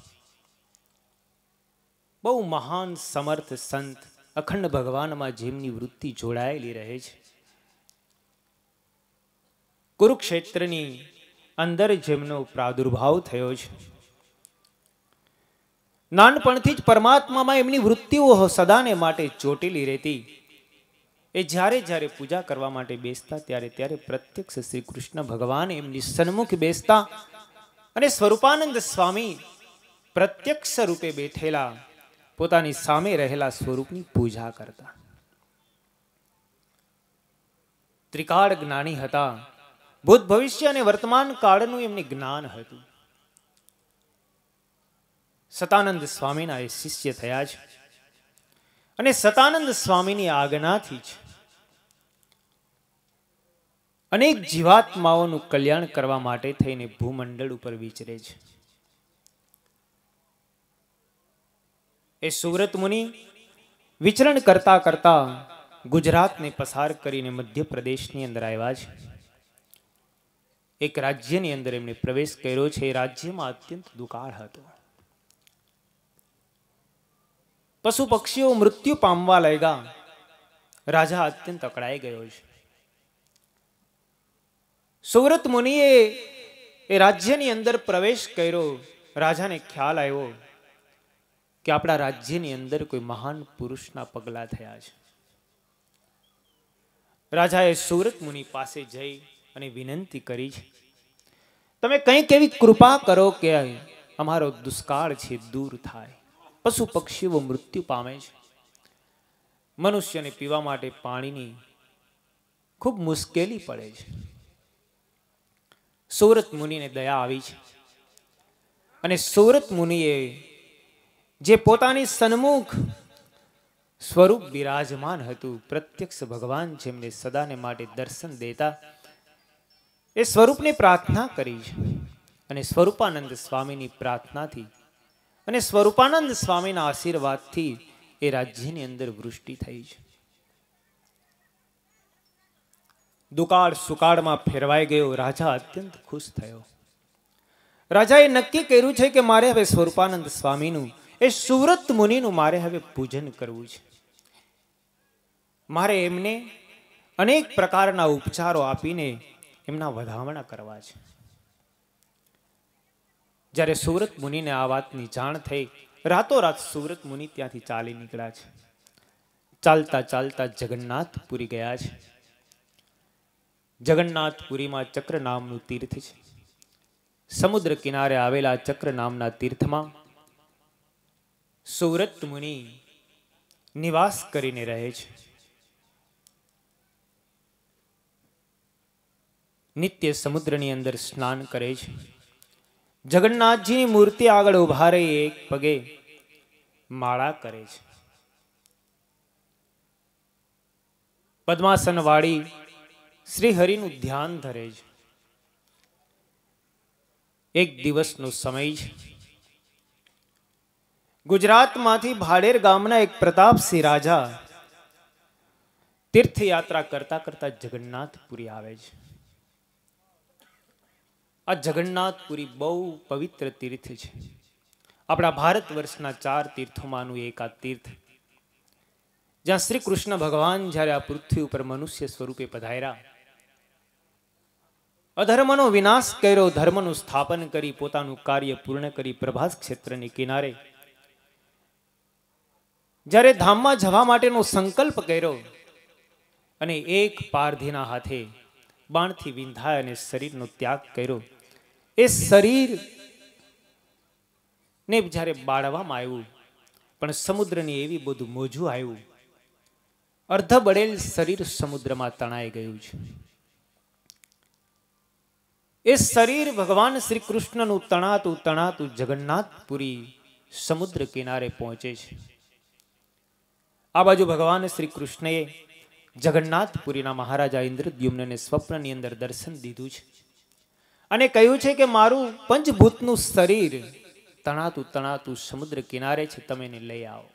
બહુ મહાન સમર્થ સંત, અખંડ ભગવાનમાં જેમની વૃત્તિ જોડાયેલી રહે છે. કુરુક્ષેત્રની અંદર જેમનો પ્રાદુર્ભાવ થયો છે. નાનપણથી જ પરમાત્મામાં એમની વૃત્તિઓ સદાને માટે ચોટેલી રહેતી. એ જ્યારે જ્યારે પૂજા કરવા માટે બેસતા ત્યારે ત્યારે પ્રત્યક્ષ શ્રી કૃષ્ણ ભગવાન એમની સન્મુખ બેસતા અને સ્વરૂપાનંદ સ્વામી પ્રત્યક્ષ રૂપે બેઠેલા પોતાની સામે રહેલા સ્વરૂપની પૂજા કરતા. ત્રિકાળ જ્ઞાની હતા. ભૂત ભવિષ્ય અને વર્તમાન કાળનું એમને જ્ઞાન હતું. સતાનંદ સ્વામીના એ શિષ્ય થયા છે અને સતાનંદ સ્વામીની આજ્ઞાથી જ અનેક જીવાત્માઓનું કલ્યાણ કરવા માટે થઈને ભૂમંડળ ઉપર વિચરે છે. એ સુવ્રત મુનિ વિચરણ કરતા કરતા ગુજરાતને પસાર કરીને મધ્યપ્રદેશની અંદર આવ્યા છે. એક રાજ્યની અંદર એમણે પ્રવેશ કર્યો છે. એ રાજ્યમાં અત્યંત દુકાળ હતો. પશુ પક્ષીઓ મૃત્યુ પામવા લાગ્યા. રાજા અત્યંત અકળાઈ ગયો છે. સુવ્રત મુનિએ એ રાજ્યની અંદર પ્રવેશ કર્યો. રાજાને ખ્યાલ આવ્યો કે આપણા રાજ્યની અંદર કોઈ મહાન પુરુષના પગલા થયા છે. રાજાએ સુવ્રત મુનિ પાસે જઈ અને વિનંતી કરી છે, તમે કંઈક એવી કૃપા કરો કે અમારો દુષ્કાળ છે દૂર થાય. પશુ પક્ષીઓ મૃત્યુ પામે છે. મનુષ્યને પીવા માટે પાણીની ખૂબ મુશ્કેલી પડે છે. સુવ્રત મુનિને દયા આવી છે અને સુવ્રત મુનિએ જે પોતાની સન્મુખ સ્વરૂપ બિરાજમાન હતું, પ્રત્યક્ષ ભગવાન જેમને સદાને માટે દર્શન દેતા, એ સ્વરૂપની પ્રાર્થના કરી છે. અને સ્વરૂપાનંદ સ્વામીની પ્રાર્થનાથી અને સ્વરૂપાનંદ સ્વામીના આશીર્વાદથી એ રાજ્યની અંદર વૃષ્ટિ થઈ છે. દુકાળ સુકાળમાં ફેરવાઈ ગયો. રાજા અત્યંત ખુશ થયો. રાજાએ નક્કી કર્યું છે કે મારે હવે સ્વરૂપાનંદ સ્વામીનું, એ સુવ્રત મુનિનું મારે હવે પૂજન કરવું છે. મારે એમને અનેક પ્રકારના ઉપચારો આપીને એમના વધામણા કરવા છે. જ્યારે સુવ્રત મુનિને આ વાતની જાણ થઈ, રાતોરાત સુવ્રત મુનિ ત્યાંથી ચાલી નીકળ્યા છે. ચાલતા ચાલતા જગન્નાથપુરી ગયા છે. જગન્નાથપુરીમાં ચક્ર નામનું તીર્થ છે. સમુદ્ર કિનારે આવેલા ચક્ર નામના તીર્થમાં સુવ્રત મુનિ નિવાસ કરીને રહે છે. નિત્ય સમુદ્રની અંદર સ્નાન કરે છે. જગન્નાથજીની મૂર્તિ આગળ ઉભા રહી એક પગે માળા કરે છે. પદ્માસન વાળી શ્રી હરિનું ધ્યાન ધરે છે. એક દિવસનો સમય છે. ગુજરાતમાંથી ભાડેર ગામના એક પ્રતાપસિંહ રાજા તીર્થયાત્રા કરતા કરતા જગન્નાથપુરી આવે છે. આ જગન્નાથપુરી બહુ પવિત્ર તીર્થ છે. આપણા ભારત વર્ષના 4 તીર્થોમાંનું એક આ તીર્થ, જ્યાં શ્રી કૃષ્ણ ભગવાન જ્યારે આ પૃથ્વી ઉપર મનુષ્ય સ્વરૂપે પધાર્યા, અધર્મનો વિનાશ કર્યો, ધર્મનું સ્થાપન કરી પોતાનું કાર્ય પૂર્ણ કરી પ્રભાસ ક્ષેત્રની કિનારે જ્યારે ધામમાં જવા માટેનો સંકલ્પ કર્યો અને એક પારધીના હાથે બાણથી વિંધાય અને શરીરનો ત્યાગ કર્યો, એ શરીર ને જ્યારે બાળવામાં આવ્યું પણ સમુદ્રની એવી બધું મોજું આવ્યું, અર્ધ બળેલ શરીર સમુદ્રમાં તણાઈ ગયું છે. એ શરીર ભગવાન શ્રી કૃષ્ણનું તણાતું તણાતું જગન્નાથપુરી સમુદ્ર કિનારે પહોંચે છે. આ બાજુ ભગવાન શ્રી કૃષ્ણએ જગન્નાથપુરીના મહારાજા ઇન્દ્રદ્યુમ્નને સ્વપ્નની અંદર દર્શન દીધું છે અને કહ્યું છે કે મારું પંચભૂતનું શરીર તણાતું તણાતું સમુદ્ર કિનારે છે, તમે એને લઈ આવો.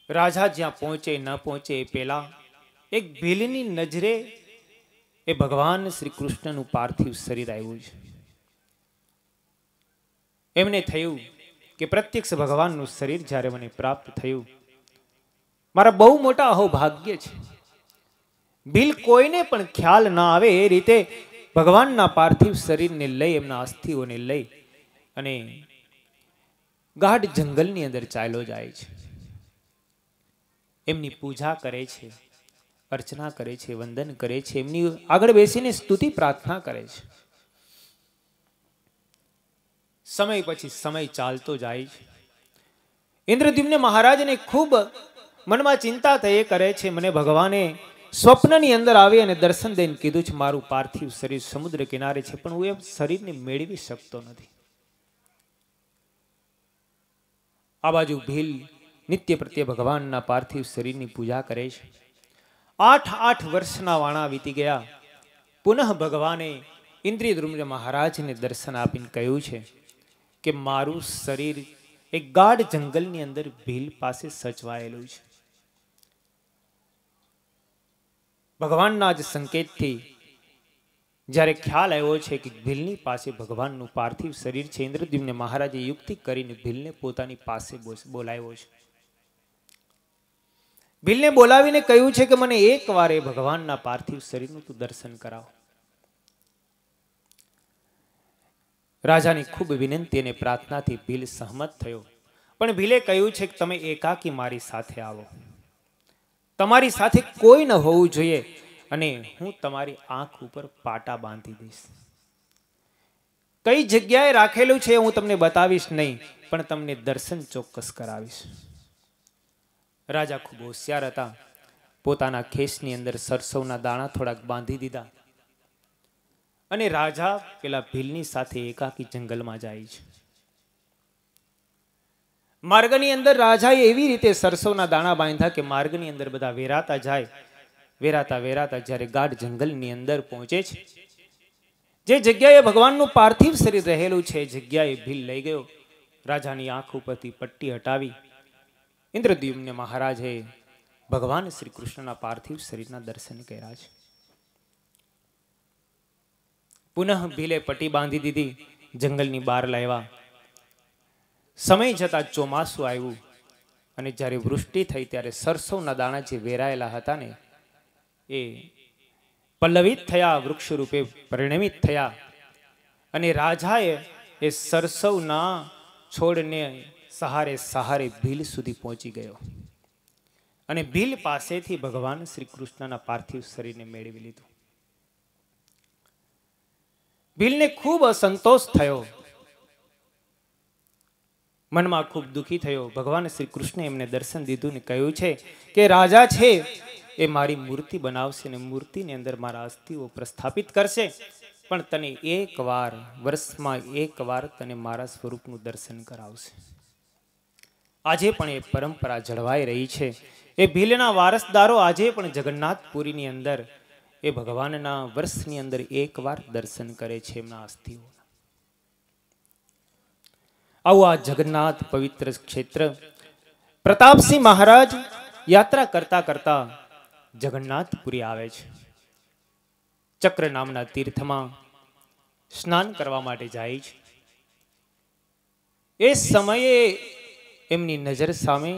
રાજા જ્યાં પહોંચે ન પહોંચે એ પહેલા એક ભીલની નજરે એ ભગવાન શ્રી કૃષ્ણનું પાર્થિવ શરીર આવ્યું છે. એમને થયું કે પ્રત્યક્ષ ભગવાનનું શરીર જ્યારે મને પ્રાપ્ત થયું, મારા બહુ મોટા અહોભાગ્ય છે. ભીલ કોઈને પણ ખ્યાલ ના આવે એ રીતે ભગવાનના પાર્થિવ શરીરને લઈ, એમના અસ્થિઓને લઈ અને ગાઢ જંગલની અંદર ચાલ્યો જાય છે. એમની પૂજા કરે છે, અર્ચના કરે છે, વંદન કરે છે, એમની આગળ બેસીને સ્તુતિ પ્રાર્થના કરે છે. સમય પછી સમય ચાલતો જાય છે. ઇન્દ્રદ્યુમ્ન મહારાજને ખૂબ મનમાં ચિંતા થઈ કરે છે. મને ભગવાને સ્વપ્નની અંદર આવી અને દર્શન દઈને કીધું છે મારું પાર્થિવ શરીર સમુદ્ર કિનારે છે, પણ હું એ શરીરને મેળવી શકતો નથી. આ બાજુ ભીલ નિત્ય પ્રત્યે ભગવાનના પાર્થિવ શરીરની પૂજા કરે છે. 8 વર્ષના વાણા વીતી ગયા. પુનઃ ભગવાને ઇન્દ્રદ્યુમ્ન મહારાજને દર્શન આપીને કહ્યું છે કે મારું શરીર એક ગાઢ જંગલની અંદર ભીલ પાસે સચવાયેલું છે. ભગવાનના જ સંકેતથી જ્યારે ખ્યાલ આવ્યો છે કે ભીલની પાસે ભગવાનનું પાર્થિવ શરીર છે, ઇન્દ્રદ્યુમ્ન મહારાજે યુક્તિ કરીને ભીલને પોતાની પાસે બોલાવ્યો છે. ભીલને બોલાવીને કહ્યું છે કે મને એક વાર એ ભગવાનના પાર્થિવ શરીરનું તું દર્શન કરાવ. રાજાની ખૂબ વિનંતી અને પ્રાર્થનાથી ભીલ સહમત થયો. પણ ભીલે કહ્યું છે કે તમે એકાકી મારી સાથે આવો, તમારી સાથે કોઈ ન હોવું જોઈએ, અને હું તમારી આંખ ઉપર પાટા બાંધી દઈશ. કઈ જગ્યાએ રાખેલું છે હું તમને બતાવીશ નહીં, પણ તમને દર્શન ચોક્કસ કરાવીશ. રાજા ખૂબ હોશિયાર હતા. પોતાના ખેસની અંદર સરસવના દાણા થોડાક બાંધી દીધા અને રાજા પેલા ભીલની સાથે એકાકી જંગલમાં જાય છે. માર્ગની અંદર રાજાએ એવી રીતે સરસવના દાણા બાંધ્યા કે માર્ગની અંદર બધા વેરાતા જાય. વેરાતા વેરાતા જ્યારે ગાઢ જંગલની અંદર પહોંચે છે, જે જગ્યાએ ભગવાનનું પાર્થિવ શરીર રહેલું છે એ જગ્યાએ ભીલ લઈ ગયો. રાજાની આંખ ઉપરથી પટ્ટી હટાવી ઇન્દ્રદ્યુમ્ન મહારાજે ભગવાન શ્રી કૃષ્ણના પાર્થિવ શરીરના દર્શન કર્યા છે. પુનઃ ભીલે પટ્ટી બાંધી દીધી, જંગલની બહાર લાવ્યા. સમય જતા ચોમાસું આવ્યું અને જ્યારે વૃષ્ટિ થઈ ત્યારે સરસવના દાણા જે વેરાયેલા હતા ને એ પલ્લવિત થયા, વૃક્ષ રૂપે પરિણમિત થયા. અને રાજાએ એ સરસવના છોડને સહારે સહારે ભીલ સુધી પહોંચી ગયો અને ભીલ પાસેથી ભગવાન શ્રી કૃષ્ણના પાર્થિવ શરીરને મેળવી લીધું. ભીલને ખૂબ અસંતોષ થયો, મનમાં ખૂબ દુઃખી થયો. ભગવાન શ્રી કૃષ્ણે એમને દર્શન દીધું ને કહ્યું છે કે રાજા છે એ મારી મૂર્તિ બનાવશે અને મૂર્તિની અંદર મારા અસ્થિઓ પ્રસ્થાપિત કરશે, પણ તને એક વાર, વર્ષમાં એક વાર તને મારા સ્વરૂપનું દર્શન કરાવશે. આજે પણ એ પરંપરા જળવાઈ રહી છે. એ ભીલના વારસદારો આજે પણ જગન્નાથપુરીની અંદર એ ભગવાનના વર્ષની અંદર એક વાર દર્શન કરે છે એમના અસ્થિઓ. આવું આ જગન્નાથ પવિત્ર ક્ષેત્ર. પ્રતાપસિંહ મહારાજ યાત્રા કરતા કરતા જગન્નાથપુરી આવે છે. ચક્ર નામના તીર્થમાં સ્નાન કરવા માટે જાય છે. એ સમયે એમની નજર સામે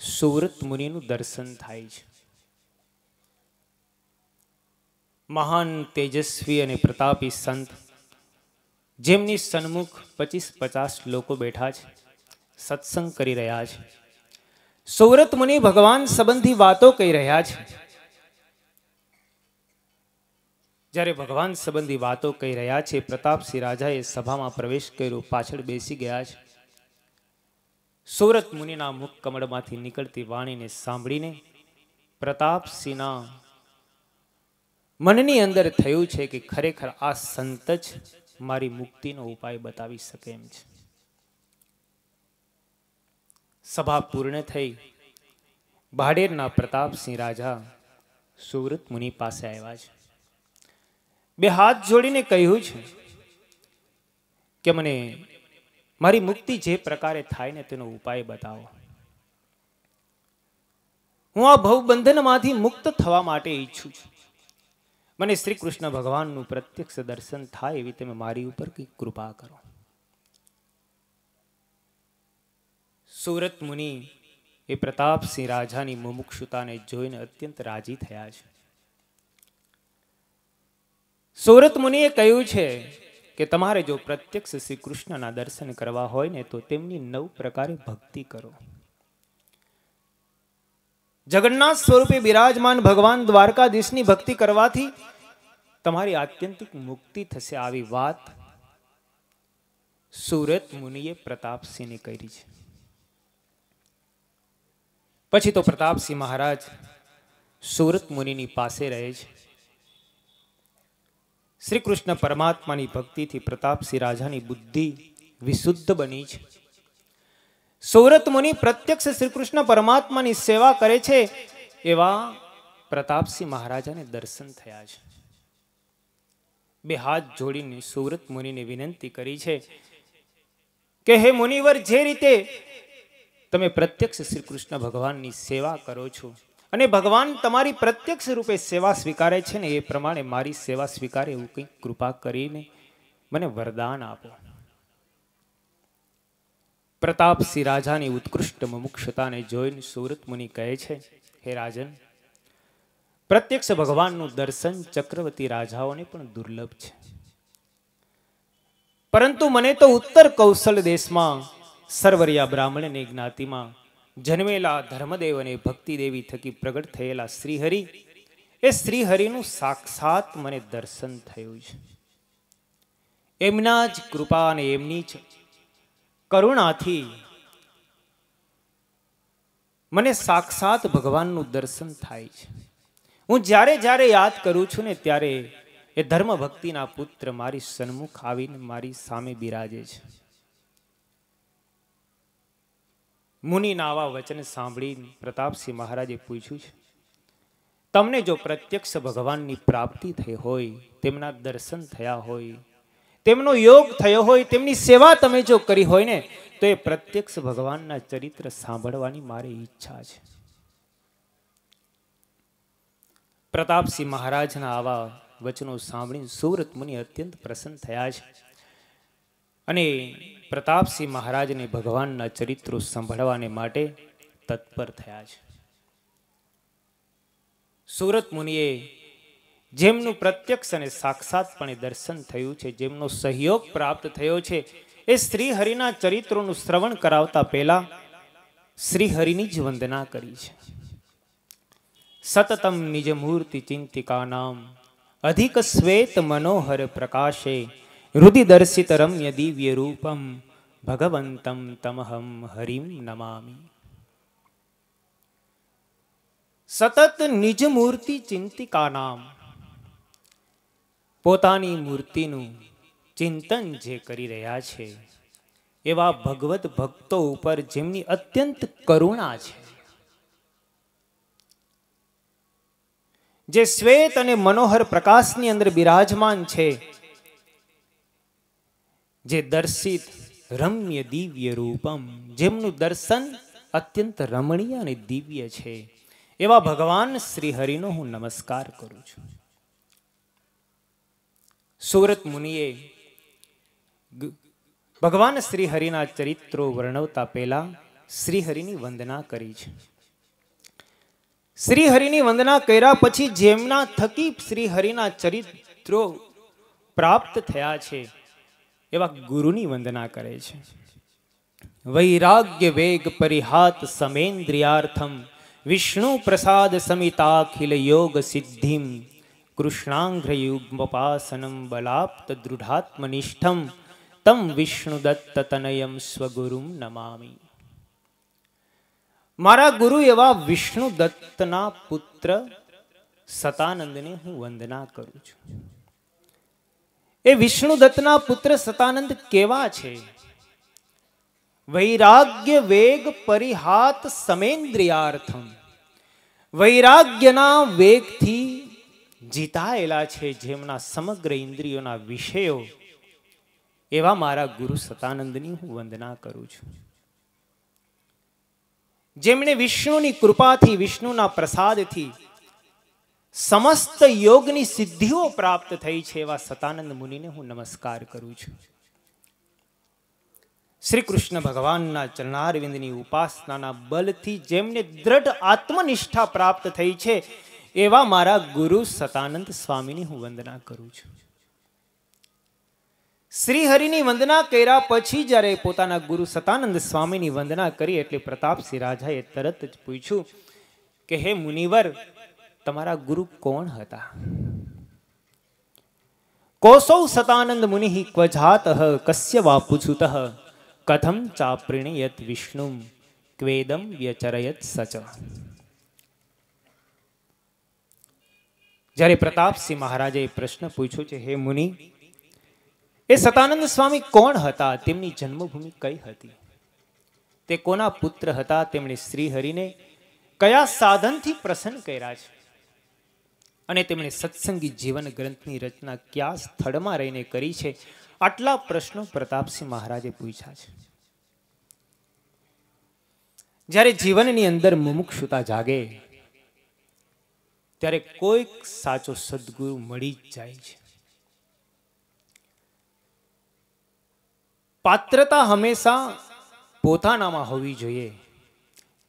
સુવ્રત મુનિનું દર્શન થાય છે. મહાન તેજસ્વી અને પ્રતાપી સંત, જેમની સન્મુખ 25-50 લોકો બેઠા છે, સત્સંગ કરી રહ્યા છે. સુવ્રત મુનિ ભગવાન સંબંધી વાતો કહી રહ્યા છે. જ્યારે ભગવાન સંબંધી વાતો કહી રહ્યા છે, પ્રતાપસિંહ રાજાએ સભામાં પ્રવેશ કર્યો, પાછળ બેસી ગયા છે. સુવ્રત મુનિના મુખ કમળમાંથી નીકળતી વાણીને સાંભળીને પ્રતાપસિંહના મનની અંદર થયું છે કે ખરેખર આ સંત જ મારી મુક્તિનો ઉપાય બતાવી શકે એમ છે. સભા પૂર્ણ થઈ. ભાડેરના પ્રતાપસિંહ રાજા સુવ્રત મુનિ પાસે આવ્યા છે. બે હાથ જોડીને કહ્યું છે કે મને મારી મુક્તિ જે પ્રકારે થાય ને તેનો ઉપાય બતાવો. હું આ ભવબંધનમાંથી મુક્ત થવા માટે ઈચ્છું છું. મને શ્રી કૃષ્ણ ભગવાનનું પ્રત્યક્ષ દર્શન થાય એવી તમે મારી ઉપર કંઈક કૃપા કરો. સુવ્રત મુનિ એ પ્રતાપસિંહ રાજાની મુમુક્ષુતાને જોઈને અત્યંત રાજી થયા છે. સુવ્રત મુનિએ કહ્યું છે કે તમારે જો પ્રત્યક્ષ શ્રી કૃષ્ણના દર્શન કરવા હોય ને તો તેમની 9 પ્રકારે ભક્તિ કરો. જગન્નાથ સ્વરૂપે બિરાજમાન ભગવાન દ્વારકાધીશની ભક્તિ કરવાથી તમારી આત્યંતિક મુક્તિ થશે. આવી વાત સુવ્રત મુનિએ પ્રતાપસિંહને કરી છે. પછી તો પ્રતાપસિંહ મહારાજ સુવ્રત મુનિની પાસે રહે છે. શ્રી કૃષ્ણ પરમાત્માની ભક્તિથી પ્રતાપસિંહ રાજાની બુદ્ધિ વિશુદ્ધ બની છે. સુવ્રત મુનિ પ્રત્યક્ષ શ્રી કૃષ્ણ પરમાત્માની સેવા કરે છે એવા પ્રતાપસિંહ મહારાજાને દર્શન થયા છે. બે હાથ જોડીને સુવ્રત મુનિને વિનંતી કરી છે કે હે મુનિવર, જે રીતે તમે પ્રત્યક્ષ શ્રી કૃષ્ણ ભગવાનની સેવા કરો છો અને ભગવાન તમારી પ્રત્યક્ષ રૂપે સેવા સ્વીકારે છે ને એ પ્રમાણે મારી સેવા સ્વીકારે એવું કંઈક કૃપા કરીને મને વરદાન આપો. પ્રતાપસિંહ રાજાની ઉત્કૃષ્ટ મુમુક્ષતાને જોઈને સુરત મુનિ કહે છે, હે રાજન, પ્રત્યક્ષ ભગવાનનું દર્શન ચક્રવર્તી રાજાઓને પણ દુર્લભ છે. પરંતુ મને તો ઉત્તર કૌશલ દેશમાં સરવરિયા બ્રાહ્મણની જ્ઞાતિમાં જન્મેલા ધર્મદેવ અને ભક્તિદેવી થકી પ્રગટ થયેલા શ્રીહરિ, એ શ્રીહરિનું સાક્ષાત મને દર્શન થયું છે. એમના જ કૃપા અને એમની જ કરુણાથી મને સાક્ષાત ભગવાનનું દર્શન થાય છે. હું જ્યારે જ્યારે યાદ કરું છું ને ત્યારે એ ધર્મ ભક્તિના પુત્ર મારી સન્મુખ આવીને મારી સામે બિરાજે છે. મુનિના આવા વચન સાંભળીને પ્રતાપસિંહ મહારાજે પૂછ્યું છે, તમને જો પ્રત્યક્ષ ભગવાનની પ્રાપ્તિ થઈ હોય, તેમના દર્શન થયા હોય, તેમનો યોગ થયો હોય, તેમની સેવા તમે જો કરી હોય ને, તો એ પ્રત્યક્ષ ભગવાનના ચરિત્ર સાંભળવાની મારી ઈચ્છા છે. પ્રતાપસિંહ મહારાજના આવા વચનો સાંભળીને સુરત મુનિ અત્યંત પ્રસન્ન થયા છે અને પ્રતાપસિંહ મહારાજને ભગવાનના ચરિત્રો સાંભળવાને માટે તત્પર થયા છે. સુરત મુનિએ જેમનું પ્રત્યક્ષ અને સાક્ષાતપણે દર્શન થયું છે, જેમનો સહયોગ પ્રાપ્ત થયો છે, એ શ્રી હરિના ચરિત્રોનું શ્રવણ કરાવતા પહેલા શ્રી હરિની જ વંદના કરી છે. સતતમ નિજ મૂર્તિ ચિંતિકા નામ અધિક શ્વેત મનોહર પ્રકાશે હૃદય દર્શિત રમ્ય દિવ્ય રૂપમ ભગવંતમ તમહમ હરિમ નમામિ. સતત નિજ મૂર્તિ ચિંતિકા નામ, પોતાની મૂર્તિનું ચિંતન જે કરી રહ્યા છે એવા ભગવત ભક્તો ઉપર જેમની અત્યંત કરુણા છે, જે શ્વેત અને મનોહર પ્રકાશની અંદર બિરાજમાન છે, જે દર્શિત રમ્ય દિવ્ય રૂપમ, જેમનું દર્શન અત્યંત રમણીય અને દિવ્ય છે, એવા ભગવાન શ્રી હરિનો હું નમસ્કાર કરું છું. સુરત મુનિએ ભગવાન શ્રી હરિના ચરિત્રો વર્ણવતા પહેલા શ્રી હરિની વંદના કરી છે. શ્રી હરિની વંદના કર્યા પછી જેમના થકી શ્રી હરિના ચરિત્રો પ્રાપ્ત થયા છે એવા ગુરુની વંદના કરે છે. વૈરાગ્ય વેગ પરિહાત સમેન્દ્રિયાર્થમ વિષ્ણુ પ્રસાદ સમિતાખિલ યોગ સિદ્ધિમ કૃષ્ણાંઘ્રયુગ્મપાસનમ બલાપ્ત દૃઢાત્મનિષ્ઠમ તમ વિષ્ણુ દત્ત તનયમ સ્વગુરુમ નમામિ. મારા ગુરુ એવા વિષ્ણુ દત્તના પુત્ર સતાનંદને હું વંદના કરું છું. એ વિષ્ણુ દત્તના પુત્ર સતાનંદ કેવા છે? વૈરાગ્ય વેગ પરિહાત સમેન્દ્રિયાર્થમ, વૈરાગ્યના વેગથી જીતાયેલા છે, જેમના સમગ્ર ઇન્દ્રિયોના વિષયો, એવા મારા ગુરુ સતાનંદની હું વંદના કરું છું. જેમણે વિષ્ણુની કૃપાથી, વિષ્ણુના પ્રસાદથી સમસ્ત યોગની સિદ્ધિઓ પ્રાપ્ત થઈ છે, એવા સતાનંદ મુનિને હું નમસ્કાર કરું છું. શ્રી કૃષ્ણ ભગવાનના ચરણારવિંદની ઉપાસનાના બલથી જેમને દ્રઢ આત્મનિષ્ઠા પ્રાપ્ત થઈ છે, એવા મારા ગુરુ સતાનંદ સ્વામીની હું વંદના કરું છું. શ્રી હરિની વંદના કર્યા પછી જ્યારે પોતાના ગુરુ સતાનંદ સ્વામીની વંદના કરી એટલે પ્રતાપસિંહ રાજાએ તરત જ પૂછ્યું કે હે મુનિવર, તમારા ગુરુ કોણ હતા? કોસૌ સતાનંદ મુનિ ક્વજાતઃ કસ્ય વા પુછુતઃ કથમ ચાપ્રિણયત વિષ્ણુમ ક્વેદમ વ્યચરયત સચ. જ્યારે પ્રતાપસિંહ મહારાજે પ્રશ્ન પૂછ્યો છે, હે મુનિ, એ સતાનંદ સ્વામી કોણ હતા? તેમની જન્મભૂમિ કઈ હતી? તે કોના પુત્ર હતા? તેમણે શ્રી હરિને કયા સાધનથી પ્રસન્ન કર્યા છે? અને તેમણે સત્સંગી જીવન ગ્રંથની રચના કયા સ્થળમાં રહીને કરી છે? આટલા પ્રશ્નો પ્રતાપસિંહ મહારાજે પૂછ્યા છે. જ્યારે જીવનની અંદર મુમુક્ષુતા જાગે, ત્યારે કોઈક સાચો સદગુરુ મળી જ જાય છે. પાત્રતા હંમેશા પોતાનામાં હોવી જોઈએ.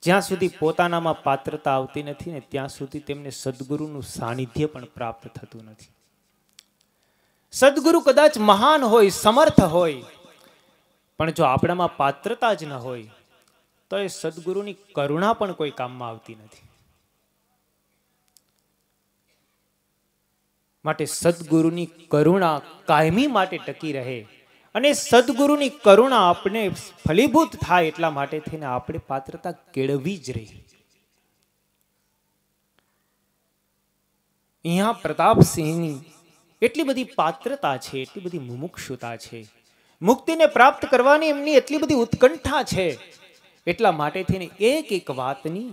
જ્યાં સુધી પોતાનામાં પાત્રતા આવતી નથી ને ત્યાં સુધી તેમને સદગુરુનું સાનિધ્ય પણ પ્રાપ્ત થતું નથી. સદગુરુ કદાચ મહાન હોય, સમર્થ હોય, પણ જો આપણામાં પાત્રતા જ ન હોય તો એ સદગુરુની કરુણા પણ કોઈ કામમાં આવતી નથી. માટે સદગુરુની કરુણા કાયમી માટે ટકી રહે અને સદગુરુની કરુણા આપણે ફલીભૂત થાય એટલા માટે થઈને આપણે પાત્રતા કેળવી જ રહી. અહીંયા પ્રતાપસિંહની એટલી બધી પાત્રતા છે, એટલી બધી મુમુક્ષુતા છે, મુક્તિને પ્રાપ્ત કરવાની એમની એટલી બધી ઉત્કંઠા છે, એટલા માટે થઈને એક એક વાતની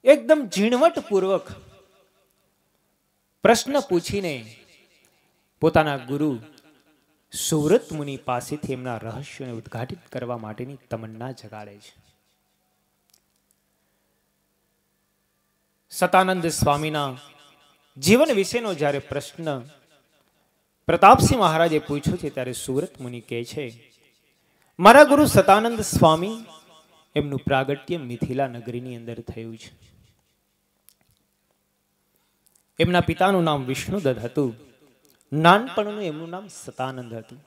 એકદમ ઝીણવટપૂર્વક પ્રશ્ન પૂછીને પોતાના ગુરુ સુવ્રત મુનિ પાસેથી એમના રહસ્યોને ઉદ્ઘાટિત કરવા માટેની તમન્ના જગાડે છે. સતાનંદ સ્વામીના જીવન વિશેનો જ્યારે પ્રશ્ન પ્રતાપસિંહ મહારાજે પૂછ્યો છે ત્યારે સુવ્રત મુનિ કહે છે, મારા ગુરુ સતાનંદ સ્વામી એમનું પ્રાગટ્ય મિથિલા નગરીની અંદર થયું છે. એમના પિતાનું નામ વિષ્ણુદત્ત હતું. નાનપણનું એમનું નામ સતાનંદ હતું.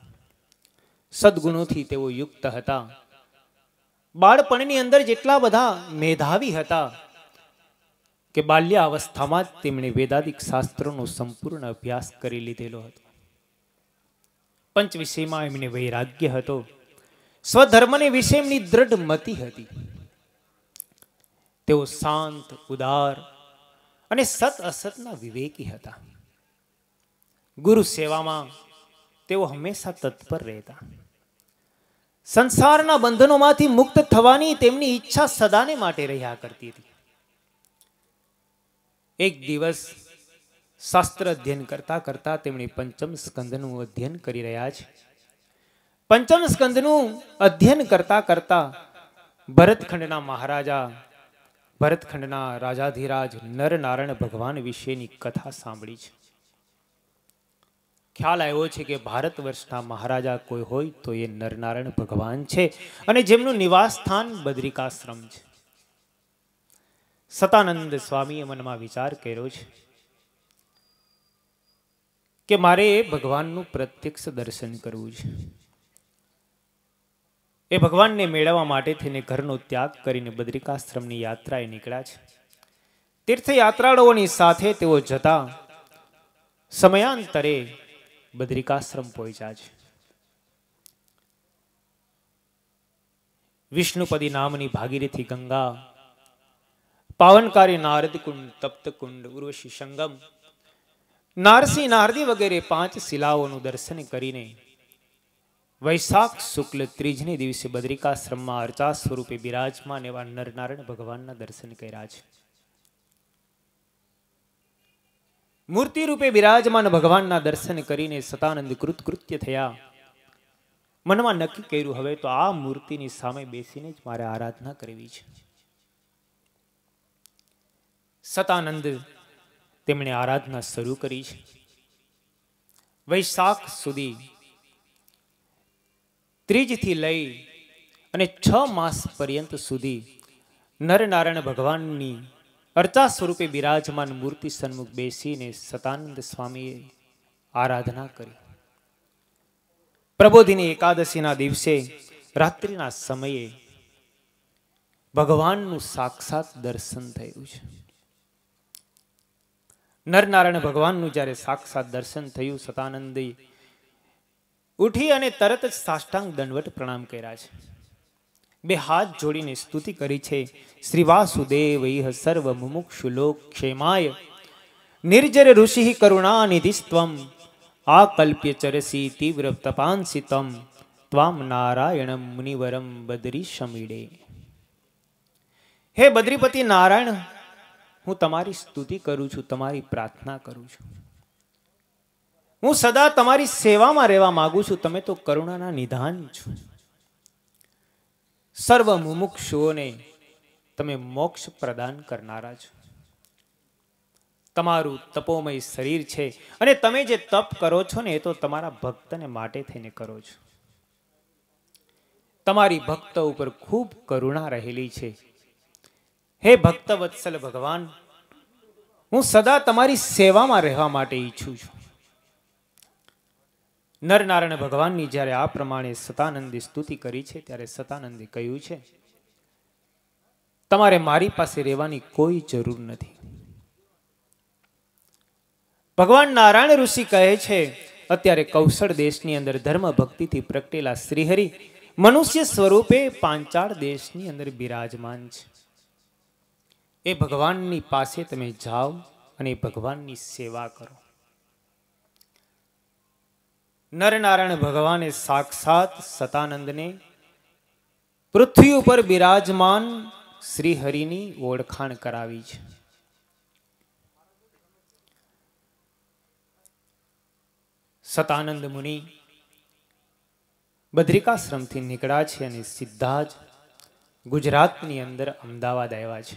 સદગુણોથી તેઓ યુક્ત હતા. બાળપણની અંદર જેટલા બધા મેધાવી હતા કે બાલ્યાવસ્થામાં જ તેમણે વેદાદિક શાસ્ત્રોનો સંપૂર્ણ અભ્યાસ કરી લીધેલો હતો. પંચ વિષયમાં એમને વૈરાગ્ય હતો. સ્વધર્મને વિશે એમની દ્રઢ મતિ હતી. તેઓ શાંત, ઉદાર અને સત અસતના વિવેકી હતા. ગુરુ સેવામાં તેઓ હંમેશા તત્પર રહેતા. સંસારના બંધનોમાંથી મુક્ત થવાની તેમની ઈચ્છા સદાને માટે રહ્યા કરતી હતી. એક દિવસ શાસ્ત્ર અધ્યયન કરતા કરતા તેમણે પંચમ સ્કંદનું અધ્યયન કરી રહ્યા છે. પંચમ સ્કંદનું અધ્યયન કરતા કરતા ભરતખંડના મહારાજા, ભરતખંડના રાજાધિરાજ નરનારાયણ ભગવાન વિશેની કથા સાંભળી છે. ખ્યાલ આવ્યો છે કે ભારત વર્ષના મહારાજા કોઈ હોય તો એ નરનારાયણ ભગવાન છે અને જેમનું નિવાસ સ્થાન બદ્રિકાશ્રમ છે. સતાનંદ સ્વામીએ મનમાં વિચાર કર્યો છે કે મારે ભગવાનનું પ્રત્યક્ષ દર્શન કરવું છે. એ ભગવાનને મેળવવા માટે થઈને ઘરનો ત્યાગ કરીને બદ્રિકાશ્રમની યાત્રાએ નીકળ્યા છે. તીર્થયાત્રાળુઓની સાથે તેઓ જતા સમયાંતરે બદ્રિકાશ્રમ પહોંચ્યા છે. વિષ્ણુપદી નામની ભાગીરથી ગંગા, પાવનકારી નારદ કુંડ, તપ્ત કુંડ, ઉર્વશી સંગમ, નારસિંહ નારદી વગેરે 5 શિલાઓનું દર્શન કરીને વૈશાખ શુક્લ ત્રીજને દિવસે બદ્રિકાશ્રમમાં અર્ચા સ્વરૂપે બિરાજમાન એવા નરનારાયણ ભગવાનના દર્શન કર્યા છે. મૂર્તિ રૂપે બિરાજમાન ભગવાનના દર્શન કરીને સતાનંદ કૃતકૃત્ય થયા. મનમાં નક્કી કર્યું હવે તો આ મૂર્તિની સામે બેસીને જ મારે આરાધના કરવી છે. સતાનંદ તેમણે આરાધના શરૂ કરી છે. વૈશાખ સુધી ત્રીજથી લઈ અને 6 માસ પર્યંત સુધી નરનારાયણ ભગવાનની અર્ચા સ્વરૂપે બિરાજમાન મૂર્તિ સન્મુખ બેસીને સતાનંદ સ્વામીએ આરાધના કરી. પ્રબોધિની એકાદશીના દિવસે રાત્રિના સમયે ભગવાનનું સાક્ષાત દર્શન થયું છે. નરનારાયણ ભગવાનનું જ્યારે સાક્ષાત દર્શન થયું, સતાનંદે ઉઠી અને તરત જ સાષ્ટાંગ દંડવત પ્રણામ કર્યા છે. 2 હાથ જોડીને સ્તુતિ કરી છે. શ્રી વાસુદેવ સર્વ મુમુક્ષુ લોક ક્ષેમાય નિર્જર ઋષિ કરુણા નિધિસ્ત્વમ આકલ્પ્ય ચરસી તીવ્ર તપાંસિતમ ત્વામ નારાયણમ મુનિવરમ બદ્રીશમીડે. હે બદ્રીપતિ નારાયણ, હું તમારી સ્તુતિ કરું છું, તમારી પ્રાર્થના કરું છું. હું સદા તમારી સેવામાં રહેવા માંગુ છું. તમે તો કરુણાના નિધાન છો. સર્વ મુમુક્ષુઓને તમે મોક્ષ પ્રદાન કરનારા છો. તમારું તપોમય શરીર છે અને તમે જે તપ કરો છો ને એ તો તમારા ભક્તને માટે થઈને કરો છો. તમારી ભક્ત ઉપર ખૂબ કરુણા રહેલી છે. હે ભક્ત વત્સલ ભગવાન, હું સદા તમારી સેવામાં રહેવા માટે ઈચ્છું છું. નરનારાયણ ભગવાનની જ્યારે આ પ્રમાણે સતાનંદે સ્તુતિ કરી છે ત્યારે સતાનંદે કહ્યું છે, તમારે મારી પાસે રહેવાની કોઈ જરૂર નથી. ભગવાન નારાયણ ઋષિ કહે છે, અત્યારે કૌશળ દેશની અંદર ધર્મ ભક્તિથી પ્રગટેલા શ્રીહરિ મનુષ્ય સ્વરૂપે પાંચાળ દેશની અંદર બિરાજમાન છે. એ ભગવાનની પાસે તમે જાઓ અને ભગવાનની સેવા કરો. નરનારાયણ ભગવાને સાક્ષાત સતાનંદને પૃથ્વી ઉપર બિરાજમાન શ્રી હરિની ઓળખાણ કરાવી છે. સતાનંદ મુનિ બદ્રિકાશ્રમથી નીકળ્યા છે અને સીધા જ ગુજરાતની અંદર અમદાવાદ આવ્યા છે.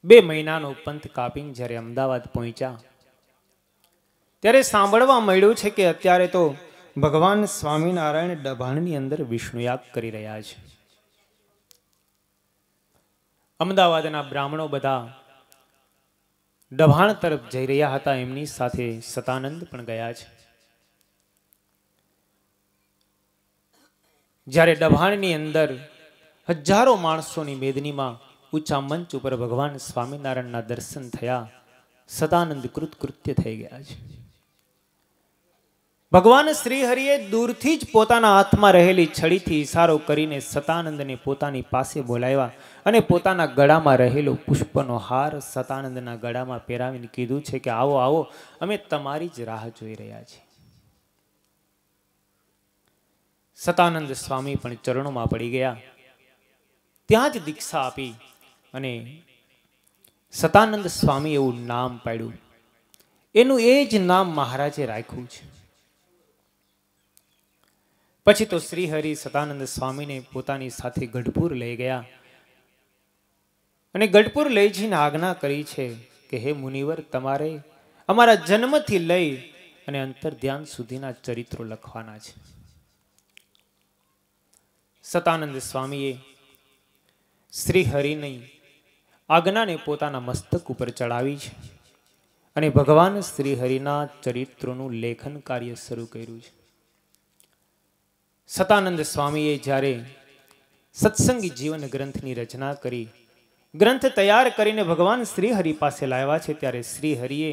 2 મહિનાનો પંથ કાપીને જ્યારે અમદાવાદ પહોંચ્યા ત્યારે સાંભળવા મળ્યું છે કે અત્યારે તો ભગવાન સ્વામિનારાયણ ડભાણની અંદર વિષ્ણુયાગ કરી રહ્યા છે. અમદાવાદના બ્રાહ્મણો બધા ડભાણ તરફ જઈ રહ્યા હતા. એમની સાથે સતાનંદ પણ ગયા છે. જ્યારે ડભાણની અંદર હજારો માણસોની મેદનીમાં ઊંચા મંચ ઉપર ભગવાન સ્વામિનારાયણના દર્શન થયા. સદાનંદ કૃતકૃત્ય થઈ ગયા છે. ભગવાન શ્રી હરિએ દૂરથી જ પોતાના હાથમાં રહેલી છડીથી ઈશારો કરીને સતાનંદને પોતાની પાસે બોલાવ્યા અને પોતાના ગળામાં રહેલો પુષ્પનો હાર સતાનંદના ગળામાં પહેરાવીને કીધું છે કે આવો આવો, અમે તમારી જ રાહ જોઈ રહ્યા છીએ. સતાનંદ સ્વામી પણ ચરણોમાં પડી ગયા. ત્યાં જ દીક્ષા આપી અને સતાનંદ સ્વામી એવું નામ પાડ્યું. એનું એ જ નામ મહારાજે રાખ્યું છે. પછી તો શ્રી હરિ સતાનંદ સ્વામીને પોતાની સાથે ગઢપુર લઈ ગયા અને ગઢપુર લઈ જઈને આજ્ઞા કરી છે કે હે મુનિવર, તમારે અમારા જન્મથી લઈ અને અંતર ધ્યાન સુધીના ચરિત્રો લખવાના છે. સતાનંદ સ્વામીએ શ્રી હરિની આજ્ઞાને પોતાના મસ્તક ઉપર ચડાવી છે અને ભગવાન શ્રી હરિના ચરિત્રોનું લેખન કાર્ય શરૂ કર્યું છે. સતાનંદ સ્વામીએ જ્યારે સત્સંગી જીવન ગ્રંથની રચના કરી, ગ્રંથ તૈયાર કરીને ભગવાન શ્રી હરિ પાસે લાવ્યા છે, ત્યારે શ્રી હરિએ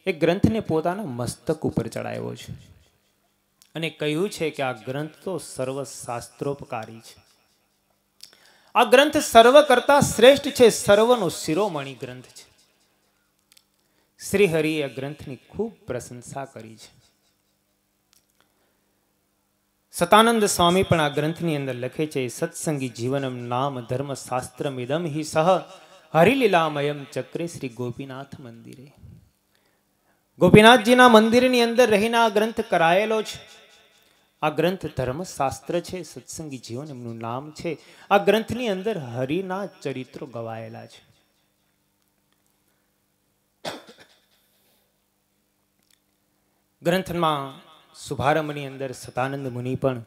એ ગ્રંથને પોતાના મસ્તક ઉપર ચડાવ્યો છે અને કહ્યું છે કે આ ગ્રંથ તો સર્વ શાસ્ત્રોપકારી છે. આ ગ્રંથ સર્વ કરતા શ્રેષ્ઠ છે, સર્વનો શિરોમણી ગ્રંથ છે. શ્રી હરિએ આ ગ્રંથની ખૂબ પ્રશંસા કરી છે. સતાનંદ સ્વામી પણ આ ગ્રંથની અંદર લખે છે, સત્સંગી જીવનમ નામ ધર્મ શાસ્ત્રમિદમ હિ સહ હરિલીલામયમ ચક્રે શ્રી ગોપીનાથ મંદિરે. ગોપીનાથજીના મંદિરની અંદર રહીને આ ગ્રંથ કરાયેલો છે. આ ગ્રંથ ધર્મશાસ્ત્ર છે, સત્સંગી જીવન એમનું નામ છે. આ ગ્રંથની અંદર હરિના ચરિત્રો ગવાયેલા છે. ગ્રંથમાં શુભારંભની અંદર સતાનંદ મુનિ પણ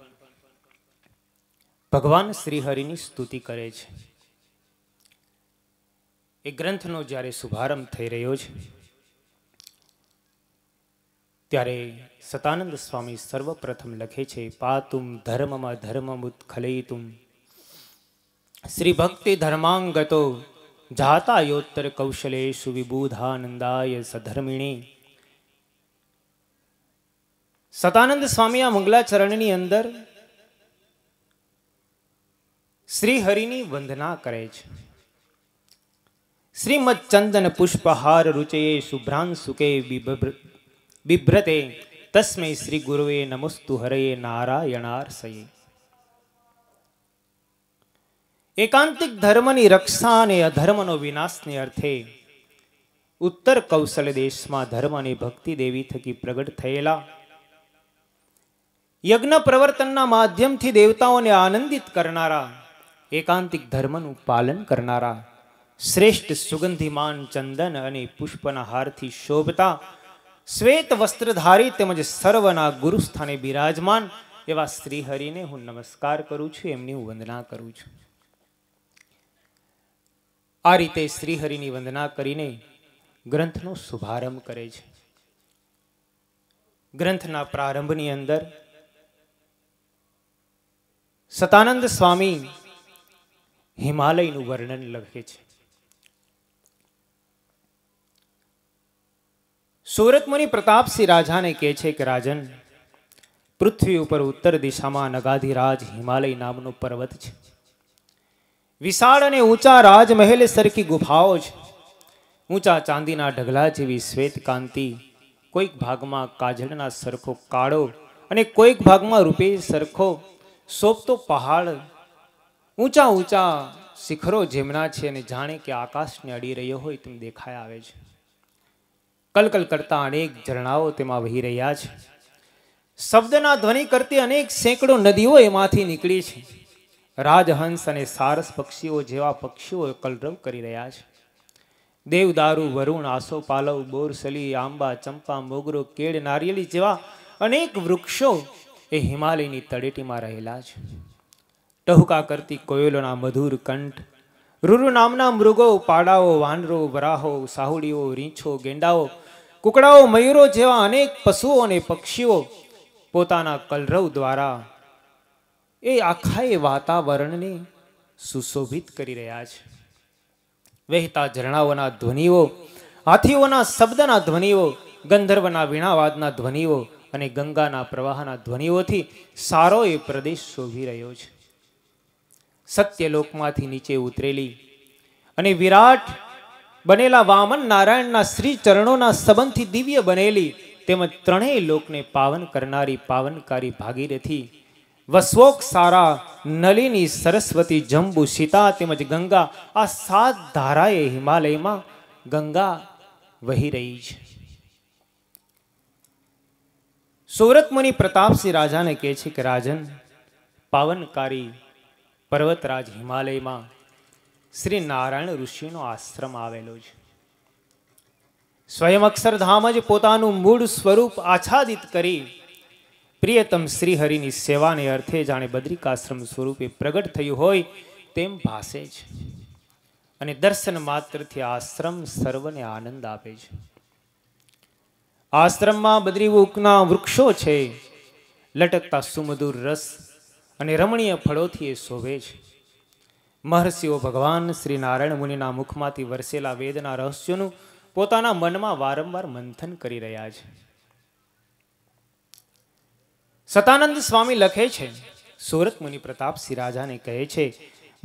ભગવાન શ્રી હરિની સ્તુતિ કરે છે. એ ગ્રંથનો જ્યારે શુભારંભ થઈ રહ્યો છે ત્યારે સતાનંદ સ્વામી સર્વપ્રથમ લખે છે, પાતુમ ધર્મમાં ધર્મમુત્ખલયિતુમ શ્રી ભક્તિ ધર્માંગતો જાતા યોત્તર કૌશલેષુ વિબુધાનંદાય સધર્મિણી. સતાનંદ સ્વામી આ મંગલાચરણની અંદર શ્રી હરિની વંદના કરે છે. શ્રીમદ ચંદન પુષ્પહાર રૂચયે શુભ્રાંશુકે બિભ્રતે તસ્મૈ શ્રી ગુરુવે નમસ્તુ હરયે નારાયણાર્ષયે. એકાંતિક ધર્મની રક્ષા અને અધર્મનો વિનાશને અર્થે ઉત્તર કૌશલ દેશમાં ધર્મ અને ભક્તિ દેવી થકી પ્રગટ થયેલા, યજ્ઞ પ્રવર્તનના માધ્યમથી દેવતાઓને આનંદિત કરનારા, એકાંતિક ધર્મનું પાલન કરનારા શ્રેષ્ઠ સુગંધિમાન ચંદન અને પુષ્પના હારથી શોભતા શ્વેત વસ્ત્રધારી તેમજ સર્વના ગુરુ સ્થાને બિરાજમાન એવા શ્રીહરિને હું નમસ્કાર કરું છું, એમની હું વંદના કરું છું. આ રીતે શ્રીહરિની વંદના કરીને ગ્રંથનો શુભારંભ કરે છે. ગ્રંથના પ્રારંભની અંદર સતાનંદ સ્વામી હિમાલયનું વર્ણન લખે છે. સુરતમુનિ પ્રતાપસિંહ રાજાને કહે છે કે રાજન, પૃથ્વી ઉપર ઉત્તર દિશામાં નગાધિરાજ હિમાલય નામનો પર્વત છે. વિશાળ અને ઊંચા રાજમહેલ સરખી ગુફાઓ છે. ઊંચા ચાંદીના ઢગલા જેવી શ્વેત કાંતિ, કોઈક ભાગમાં કાજળના સરખો કાળો અને કોઈક ભાગમાં રૂપે સરખો સોંપતો પહાડ, ઊંચા ઊંચા શિખરો જેમના છે અને જાણે કે આકાશને અડી રહ્યો હોય તેમ દેખાય આવે છે. કલકલ કરતા અનેક ઝરણાઓ તેમાં વહી રહ્યા છે. શબ્દના ધ્વનિ કરતી અનેક સેંકડો નદીઓ એમાંથી નીકળી છે. રાજહંસ અને સારસ પક્ષીઓ જેવા પક્ષીઓ કલરવ કરી રહ્યા છે. દેવદારુ, વરુણ, આસો પાલવ, બોરસલી, આંબા, ચંપા, મોગરો, કેળ, નારિયેળી જેવા અનેક વૃક્ષો એ હિમાલયની તળેટીમાં રહેલા છે. ટહુકા કરતી કોયલોના મધુર કંઠ, રૂરુ નામના મૃગો, પાડાઓ, વાનરો, વરાહો, સાહુડીઓ, રીંછો, ગેંડાઓ, કુકડાઓ, મયુરો જેવા અનેક પશુઓ અને પક્ષીઓ પોતાના કલરવ દ્વારા એ આખા એ વાતાવરણને સુશોભિત કરી રહ્યા છે. વહેતા ઝરણાઓના ધ્વનિઓ, હાથીઓના શબ્દના ધ્વનિઓ, ગંધર્વના વીણાવાદના ધ્વનિઓ અને ગંગાના પ્રવાહના ધ્વનિઓથી સારો એ પ્રદેશ શોભી રહ્યો છે. સત્યલોકમાંથી નીચે ઉતરેલી અને વિરાટ બનેલા વામન નારાયણના શ્રી ચરણોના સંબંધથી દિવ્ય બનેલી તેમજ ત્રણેય લોકને પાવન કરનારી પાવનકારી ભાગીરથી વસવોક સારા, નલિની, સરસ્વતી, જંબુ, સીતા તેમજ ગંગા, આ 7 ધારાએ હિમાલયમાં ગંગા વહી રહી છે. સુરતમુનિ પ્રતાપસિંહ રાજાને કહે છે કે રાજન, પાવનકારી પર્વતરાજ હિમાલયમાં શ્રી નારાયણ ઋષિનો આશ્રમ આવેલો છે. સ્વયં અક્ષરધામ જ પોતાનું મૂળ સ્વરૂપ આચ્છાદિત કરી પ્રિયતમ શ્રીહરિની સેવાને અર્થે જાણે બદ્રિકાશ્રમ સ્વરૂપે પ્રગટ થયું હોય તેમ ભાસે છે. અને દર્શન માત્રથી આશ્રમ સર્વને આનંદ આપે છે. આશ્રમમાં બદ્રીવુકના વૃક્ષો છે. લટકતા સુમધુર રસ અને રમણીય ફળોથી એ શોભે છે. મહર્ષિઓ ભગવાન શ્રી નારાયણ મુનિના મુખમાંથી વરસેલા વેદના રહસ્યોનું પોતાના મનમાં વારંવાર મંથન કરી રહ્યા છે. સતાનંદ સ્વામી લખે છે, સુરતમુનિ પ્રતાપસિંહ રાજાને કહે છે,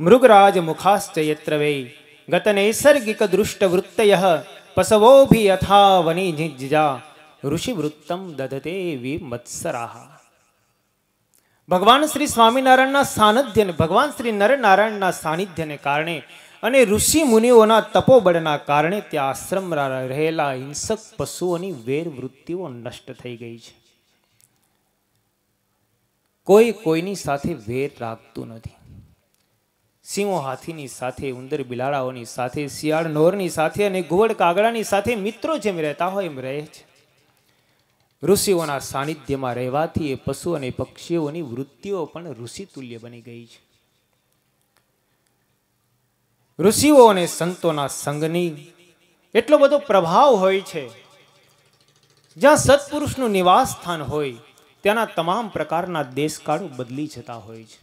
મૃગરાજ મુખાશ્ચ યત્ર વૈ ગત નૈસર્ગિક દૃષ્ટ વૃત્તયઃ પસવોભિ યથા વની નિજ્જા ઋષિ વૃત્તમ દધતે વિમત્સરાહ. ભગવાન શ્રી સ્વામિનારાયણના સાનિધ્યને, ભગવાન શ્રી નરનારાયણના સાનિધ્યને કારણે અને ઋષિ મુનિઓના તપોબળના કારણે ત્યાં આશ્રમમાં રહેલા હિંસક પશુઓની વેર વૃત્તિઓ નષ્ટ થઈ ગઈ છે. કોઈ કોઈની સાથે વેર રાખતું નથી. સિંહો હાથીની સાથે, ઉંદર બિલાડાઓની સાથે, શિયાળ નોરની સાથે અને ઘુવડ કાગડાની સાથે મિત્રો જેમ રહેતા હોય એમ રહે છે. ઋષિઓના સાનિધ્યમાં રહેવાથી એ પશુ અને પક્ષીઓની વૃત્તિઓ પણ ઋષિ તુલ્ય બની ગઈ છે. ઋષિઓ અને સંતોના સંગની એટલો બધો પ્રભાવ હોય છે. જ્યાં સત્પુરુષનું નિવાસ સ્થાન હોય ત્યાંના તમામ પ્રકારના દેશકાળો બદલી જતા હોય છે.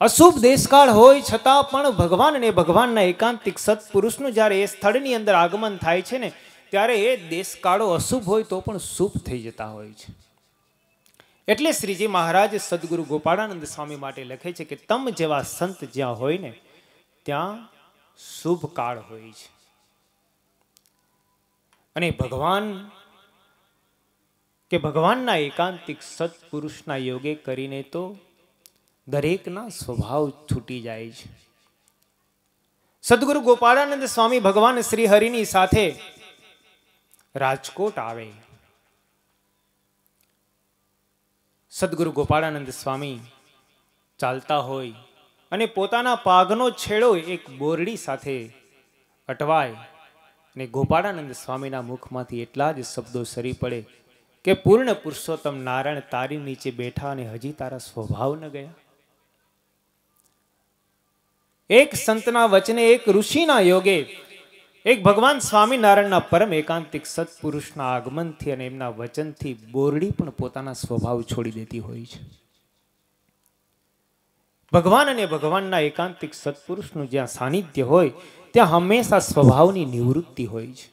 અશુભ દેશકાળ હોય છતાં પણ ભગવાન અને ભગવાનના એકાંતિક સત્પુરુષનું જ્યારે એ સ્થળની અંદર આગમન થાય છે ને, ત્યારે એ દેશકાળો અશુભ હોય તો પણ શુભ થઈ જતા હોય છે. એટલે શ્રીજી મહારાજ સદગુરુ ગોપાળાનંદ સ્વામી માટે લખે છે કે તમ જેવા સંત જ્યાં હોય ને ત્યાં શુભ કાળ હોય છે. અને ભગવાનના એકાંતિક સત્પુરુષના યોગે કરીને તો દરેકના સ્વભાવ છૂટી જાય છે. સદગુરુ ગોપાળાનંદ સ્વામી ભગવાન શ્રી હરિની સાથે રાજકોટ આવે. સદગુરુ ગોપાળાનંદ સ્વામી ચાલતા હોય અને પોતાના પાઘનો છેડો એક બોરડી સાથે અટવાય અને ગોપાળાનંદ સ્વામીના મુખમાંથી એટલા જ શબ્દો સરી પડે કે પૂર્ણ પુરુષોત્તમ નારાયણ તારી નીચે બેઠા અને હજી તારા સ્વભાવ ન ગયા. એક સંતના વચને, એક ઋષિના યોગે, એક ભગવાન સ્વામિનારાયણના પરમ એકાંતિક સત્પુરુષના આગમનથી અને એમના વચનથી બોરડી પણ પોતાના સ્વભાવ છોડી દેતી હોય છે. ભગવાન અને ભગવાનના એકાંતિક સત્પુરુષનું જ્યાં સાનિધ્ય હોય ત્યાં હંમેશા સ્વભાવની નિવૃત્તિ હોય છે.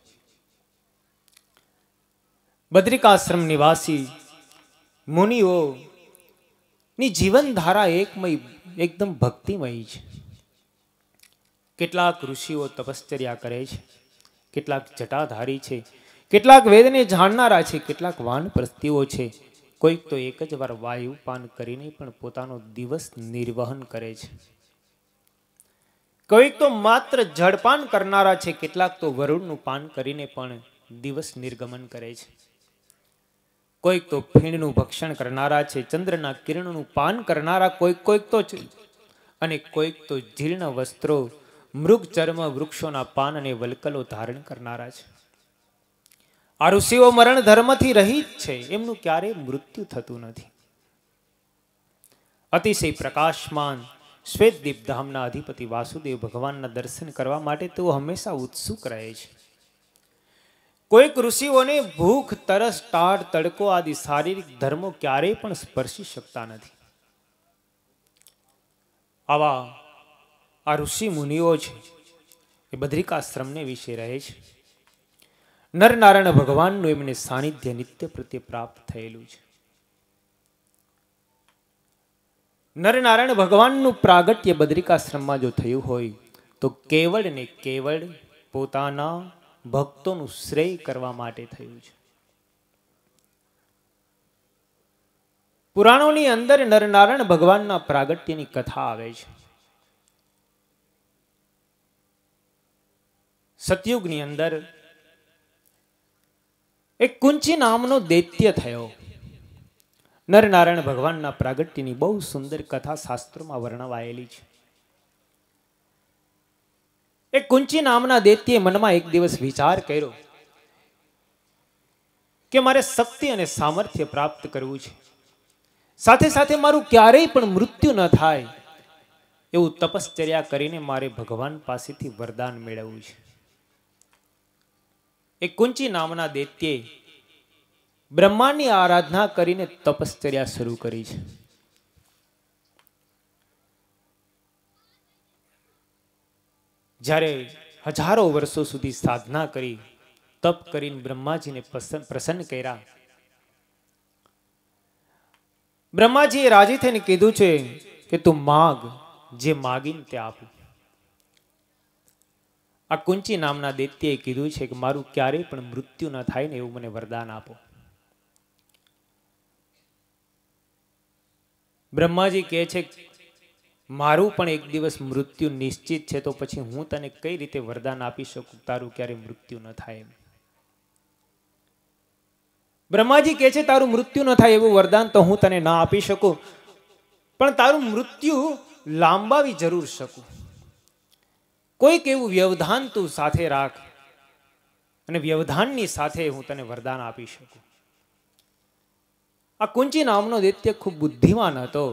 બદ્રિકાશ્રમ નિવાસી મુનિઓ ની જીવનધારા એકદમ ભક્તિમય છે. કેટલાક ઋષિઓ તપશ્ચર્યા કરે છે, કેટલાક જટાધારી છે, કેટલાક વેદને જાણનારા છે, કેટલાક વાનપ્રસ્થીઓ છે. કોઈક તો એક જ વાર વાયુપાન કરીને પણ પોતાનો દિવસ નિર્વહન કરે છે. કોઈક તો માત્ર જળપાન કરનારા છે, કેટલાક તો વરુણનું પાન કરીને પણ દિવસ નિર્ગમન કરે છે. કોઈક તો ફીણનું ભક્ષણ કરનારા છે, ચંદ્રના કિરણનું પાન કરનારા કોઈક તો છે, અને કોઈક તો જીર્ણ વસ્ત્રો, મૃગ ચર્મ, વૃક્ષોના પાન અને વલ્કલો ધારણ કરનારા છે. આ ઋષિઓ મરણ ધર્મથી રહિત છે, એમનું ક્યારેય મૃત્યુ થતું નથી. અતિશય પ્રકાશમાન શ્વેતદીપ ધામના અધિપતિ વાસુદેવ ભગવાનના દર્શન કરવા માટે તેઓ હંમેશા ઉત્સુક રહે છે. કોઈક ઋષિઓને ભૂખ, તરસ, ટાઢ, તડકો આદિ શારીરિક ધર્મો ક્યારેય પણ સ્પર્શી શકતા નથી. આવા આ ઋષિ મુનિઓ છે એ બદ્રિકાશ્રમને વિશે રહે છે. નરનારાયણ ભગવાનનું એમને સાનિધ્ય નિત્ય પ્રત્યે પ્રાપ્ત થયેલું છે. નરનારાયણ ભગવાનનું પ્રાગટ્ય બદ્રિકાશ્રમમાં જો થયું હોય તો કેવળ ને કેવળ પોતાના ભક્તોનું શ્રેય કરવા માટે થયું છે. પુરાણોની અંદર નરનારાયણ ભગવાનના પ્રાગટ્યની કથા આવે છે. સતયુગની અંદર એક કુંચી નામનો દૈત્ય થયો. નરનારાયણ ભગવાનના પ્રાગટ્યની બહુ સુંદર કથા શાસ્ત્રોમાં વર્ણવાયેલી છે. એક કુંચી નામના દૈત્યે મનમાં એક દિવસ વિચાર કર્યો કે મારે શક્તિ અને સામર્થ્ય પ્રાપ્ત કરવું છે, સાથે સાથે મારું ક્યારેય પણ મૃત્યુ ન થાય એવું તપશ્ચર્યા કરીને મારે ભગવાન પાસેથી વરદાન મેળવવું છે. એક કુંચી નામના દૈત્યે બ્રહ્માની આરાધના કરીને તપશ્ચર્યા શરૂ કરી છે. જ્યારે હજારો વર્ષો સુધી સાધના કરી, તપ કરીને બ્રહ્માજીને પ્રસન્ન કર્યા, બ્રહ્માજીએ રાજી થઈને કીધું છે કે તું માગ, જે માગીને તે આપું. આ કુંચી નામના દૈત્યએ કીધું છે કે મારું ક્યારેય પણ મૃત્યુ ન થાય ને એવું મને વરદાન આપો. બ્રહ્માજી કહે છે મારું પણ એક દિવસ મૃત્યુ નિશ્ચિત છે, તો પછી હું તને કઈ રીતે વરદાન આપી શકું તારું ક્યારેય મૃત્યુ ન થાય એમ. બ્રહ્માજી કહે છે તારું મૃત્યુ ન થાય એવું વરદાન તો હું તને ના આપી શકું, પણ તારું મૃત્યુ લાંબાવી જરૂર શકું. કોઈક એવું વ્યવધાન તું સાથે રાખ અને વ્યવધાનની સાથે હું તને વરદાન આપી શકું. આ કુંચી નામનો દૈત્ય ખૂબ બુદ્ધિમાન હતો.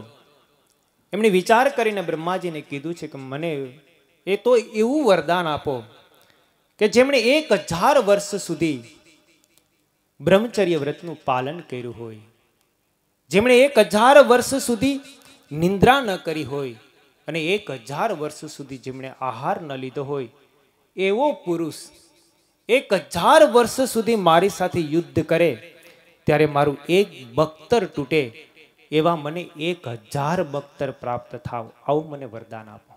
એમણે વિચાર કરીને બ્રહ્માજીને કીધું છે કે મને એ તો એવું વરદાન આપો કે જેમણે 1000 વર્ષ સુધી બ્રહ્મચર્ય વ્રતનું પાલન કર્યું હોય, જેમણે 1000 વર્ષ સુધી નિંદ્રા ન કરી હોય અને 1000 વર્ષ સુધી જેમણે આહાર ન લીધો હોય, એવો પુરુષ 1000 વર્ષ સુધી મારી સાથે યુદ્ધ કરે ત્યારે મારું એક બખ્તર તૂટે એવા મને 1000 બખ્તર પ્રાપ્ત થાવ, આવું મને વરદાન આપો.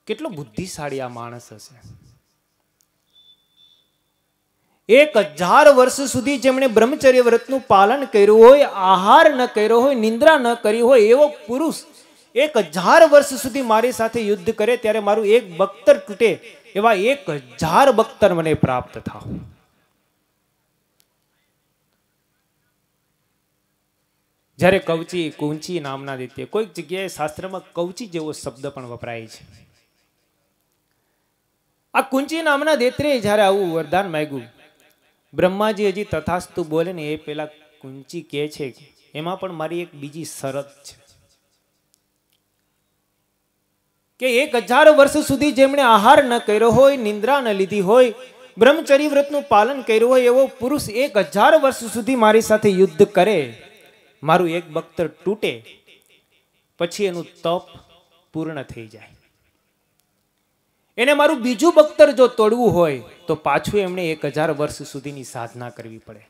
કેટલો બુદ્ધિશાળી આ માણસ હશે. 1000 વર્ષ સુધી જેમણે બ્રહ્મચર્ય વ્રતનું પાલન કર્યું હોય, આહાર ન કર્યો હોય, નિંદ્રા ન કરી હોય, એવો પુરુષ 1000 વર્ષ સુધી મારી સાથે યુદ્ધ કરે ત્યારે મારું એક બખ્તર તૂટે એવા 1000 બખ્તર મને પ્રાપ્ત થાવ. જ્યારે કવચી કુંચી નામના દૈત્ય, કોઈક જગ્યાએ શાસ્ત્રમાં કવચી જેવો શબ્દ પણ વપરાય છે. આ કુંચી નામના દૈત્યએ જ્યારે આવું વરદાન માંગ્યું, બ્રહ્માજી હજી તથાસ્તુ બોલે ને એ પેલા કુંચી કહે છે એમાં પણ મારી એક બીજી શરત છે કે 1000 વર્ષ સુધી જેમણે આહાર ન કર્યો હોય, નિંદ્રા ન લીધી હોય, બ્રહ્મચર્ય વ્રતનું પાલન કર્યું હોય એવો પુરુષ 1000 વર્ષ સુધી મારી સાથે યુદ્ધ કરે, મારું એક બખ્તર તૂટે, પછી એનું તપ પૂર્ણ થઈ જાય. એને મારું બીજું બખ્તર જો તોડવું હોય તો પાછું એમણે 1000 વર્ષ સુધીની સાધના કરવી પડે.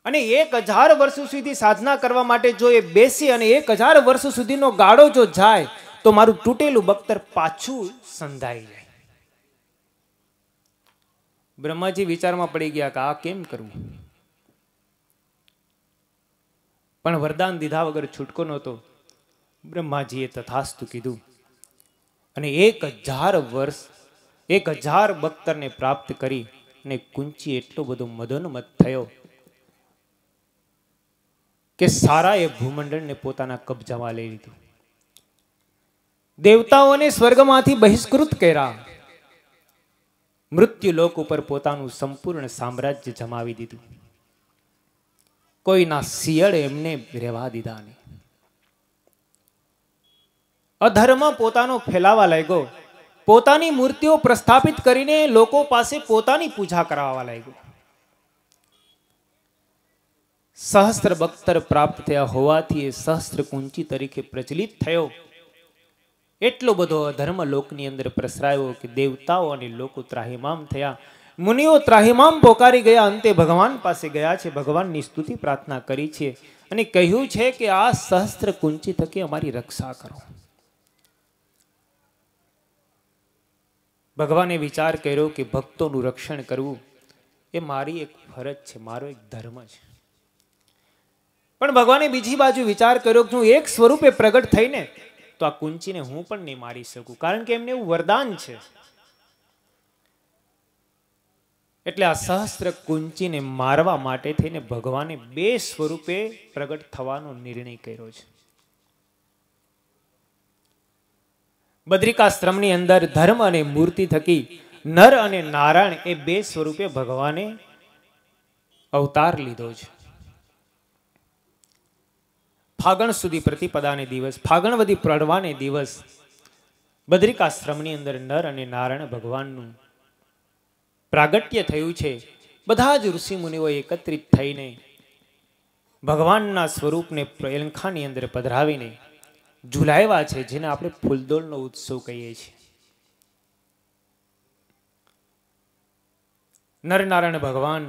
અને 1000 વર્ષ સુધી સાધના કરવા માટે જો એ બેસી અને 1000 વર્ષ સુધીનો ગાળો જો જાય તો મારું તૂટેલું બખ્તર પાછું સંધાઈ જાય. બ્રહ્માજી વિચારમાં પડી ગયા કે આ કેમ કરવું, પણ વરદાન દીધા વગર છૂટકો નહોતો. બ્રહ્માજીએ તથાસ્તુ કીધું અને 1000 વર્ષ 1000 બખ્તરને પ્રાપ્ત કરી અને કુંચી એટલો બધો મદોન્મત્ત થયો કે સારા એ ભૂમંડળને પોતાના કબજામાં લઈ લીધું. દેવતાઓને સ્વર્ગમાંથી બહિષ્કૃત કર્યા, મૃત્યુ લોક ઉપર પોતાનું સંપૂર્ણ સામ્રાજ્ય જમાવી દીધું. કોઈના શિયળ એમને રહેવા દીધા નહીં. અધર્મ પોતાનો ફેલાવા લાગ્યો, પોતાની મૂર્તિઓ પ્રસ્થાપિત કરીને લોકો પાસે પોતાની પૂજા કરાવવા લાગ્યો. સહસ્ત્ર બખ્તર પ્રાપ્ત થયા હોવાથી એ સહસ્ત્ર કુંચી તરીકે પ્રચલિત થયો. એટલો બધો અધર્મ લોકની અંદર પ્રસરાયો કે દેવતાઓ અને લોકો ત્રાહિમામ થયા, મુનિઓ ત્રાહિમામ પોકારી ગયા. અંતે ભગવાન પાસે ગયા છે, ભગવાનની સ્તુતિ પ્રાર્થના કરી છે અને કહ્યું છે કે આ સહસ્ત્ર કુંચી થકી અમારી રક્ષા કરો. ભગવાને વિચાર કર્યો કે ભક્તોનું રક્ષણ કરવું એ મારી એક ફરજ છે, મારો એક ધર્મ છે. પણ ભગવાને બીજી બાજુ વિચાર કર્યો કે હું એક સ્વરૂપે પ્રગટ થઈને તો આ કુંચીને હું પણ નહીં મારી શકું, કારણ કે એમને એવું વરદાન છે. એટલે આ સહસ્ત્ર કુંચીને મારવા માટે થઈને ભગવાને 2 સ્વરૂપે પ્રગટ થવાનો નિર્ણય કર્યો છે. બદ્રિકાશ્રમની અંદર ધર્મ અને મૂર્તિ થકી નર અને નારાયણ એ 2 સ્વરૂપે ભગવાને અવતાર લીધો છે. ફાગણ સુધી પ્રતિપદાને દિવસ, ફાગણવદી પ્રડવાને દિવસ બદ્રિકાશ્રમની અંદર નર અને નારાયણ ભગવાનનું પ્રાગટ્ય થયું છે. બધા જ ઋષિ મુનિઓ એકત્રિત થઈને ભગવાનના સ્વરૂપને પ્રયંખાની અંદર પધરાવીને ઝુલાવ્યા છે, જેને આપણે ફૂલદોલનો ઉત્સવ કહીએ છીએ. નરનારાયણ ભગવાન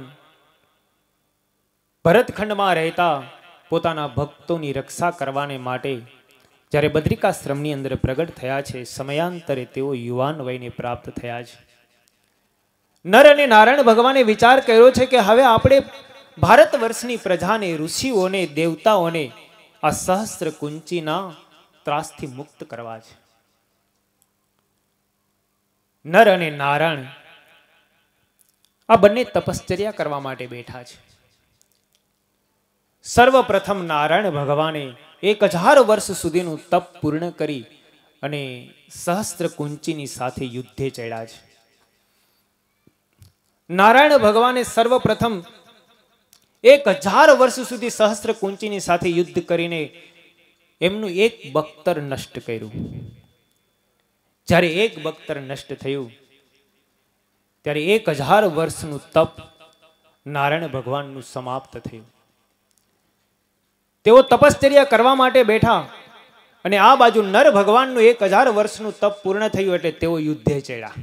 ભરતખંડમાં રહેતા પોતાના ભક્તોની રક્ષા કરવાને માટે જ્યારે બદ્રિકાશ્રમની અંદર પ્રગટ થયા છે, સમયાંતરે તેઓ યુવાન વયને પ્રાપ્ત થયા છે. નર અને નારાયણ ભગવાને વિચાર કર્યો છે કે હવે આપણે ભારત વર્ષની પ્રજાને, ઋષિઓને, દેવતાઓને આ સહસ્ત્ર કુંચીના ત્રાસથી મુક્ત કરવા છે. નર અને નારાયણ આ બંને તપશ્ચર્યા કરવા માટે બેઠા છે. સર્વપ્રથમ નારાયણ ભગવાને 1000 વર્ષ સુધીનું તપ પૂર્ણ કરી અને સહસ્ત્ર કુંચીની સાથે યુદ્ધે ચડ્યા છે. નારાયણ ભગવાને સર્વપ્રથમ 1000 વર્ષ સુધી સહસ્ત્ર કુંચીની સાથે યુદ્ધ કરીને એમનું એક બખ્તર નષ્ટ કર્યું. જ્યારે એક બખ્તર નષ્ટ થયું ત્યારે 1000 વર્ષનું તપ નારાયણ ભગવાનનું સમાપ્ત થયું. તેઓ તપશ્ચર્યા કરવા માટે બેઠા અને આ બાજુ નર ભગવાનનું 1000 વર્ષનું તપ પૂર્ણ થયું એટલે તેઓ યુદ્ધે ચડ્યા.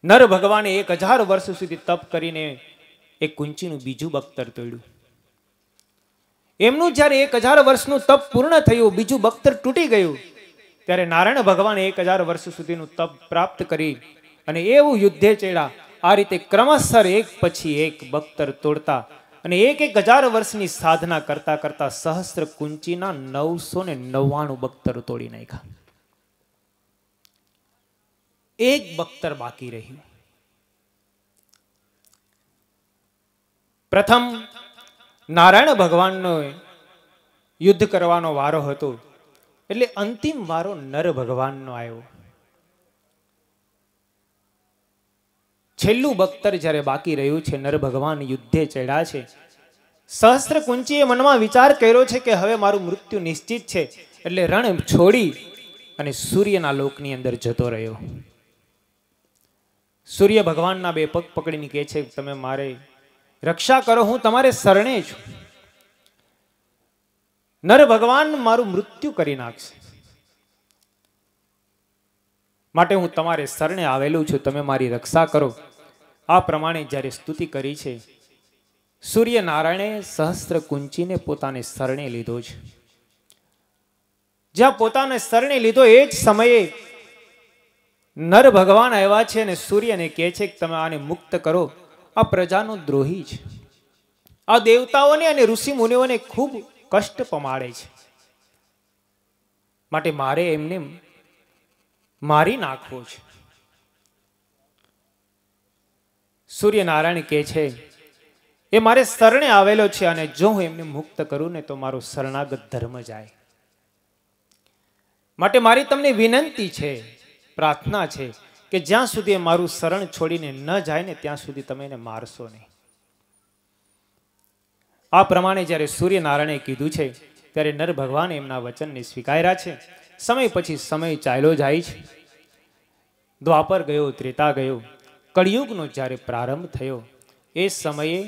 નર ભગવાને 1000 વર્ષ સુધી તપ કરીને એક કુંચીનું બીજું બખ્તર તોડ્યું. એમનું જ્યારે 1000 વર્ષનું તપ પૂર્ણ થયું, બીજું બખ્તર તૂટી ગયું, ત્યારે નારાયણ ભગવાને 1000 વર્ષ સુધીનું તપ પ્રાપ્ત કરી અને એવું યુદ્ધે ચડ્યા. આ રીતે ક્રમશઃ એક પછી એક બખ્તર તોડતા અને 1000 વર્ષની સાધના કરતા કરતા સહસ્ત્ર કુંચીના 999 બખ્તર તોડી નાખ્યા. એક બખ્તર બાકી રહ્યું. પ્રથમ નારાયણ ભગવાનનો યુદ્ધ કરવાનો વારો હતો, એટલે અંતિમ વારો નર ભગવાનનો આવ્યો. છેલ્લું બખ્તર જ્યારે બાકી રહ્યું છે, નર ભગવાન યુદ્ધે ચડ્યા છે. સહસ્ત્ર કુંચીએ મનમાં વિચાર કર્યો છે કે હવે મારું મૃત્યુ નિશ્ચિત છે, એટલે રણ છોડી અને સૂર્યના લોકની અંદર જતો રહ્યો. સૂર્ય ભગવાનના બે પગ પકડીને કહે છે, તમે મારે રક્ષા કરો, હું તમારે શરણે છું. નર ભગવાન મારું મૃત્યુ કરી નાખશે, માટે હું તમારે શરણે આવેલું છું, તમે મારી રક્ષા કરો. આ પ્રમાણે જ્યારે સ્તુતિ કરી છે, સૂર્યનારાયણે સહસ્ત્ર કુંચીને પોતાને શરણે લીધો છે. જ્યાં પોતાને શરણે લીધો એ જ સમયે નર ભગવાન આવ્યા છે અને સૂર્યને કહે છે કે તમે આને મુક્ત કરો, આ પ્રજાનો દ્રોહી છે, આ દેવતાઓને અને ઋષિ મુનિઓને ખૂબ કષ્ટ પમાડે છે, માટે મારે એમને મારી નાખવો છે. સૂર્યનારાયણ કહે છે એ મારે શરણે આવેલો છે, અને જો હું એમને મુક્ત કરું ને તો મારો શરણાગત ધર્મ જાય. માટે મારી તમને વિનંતી છે, પ્રાર્થના છે કે જ્યાં સુધી મારું શરણ છોડીને ન જાય ને ત્યાં સુધી તમે એને મારશો નહીં. આ પ્રમાણે જ્યારે સૂર્યનારાયણે કીધું છે ત્યારે નર ભગવાન એમના વચનને સ્વીકાર્યા છે. સમય પછી સમય ચાલ્યો જાય છે. દ્વાપર ગયો, ત્રેતા ગયો, કળિયુગનો જ્યારે પ્રારંભ થયો એ સમયે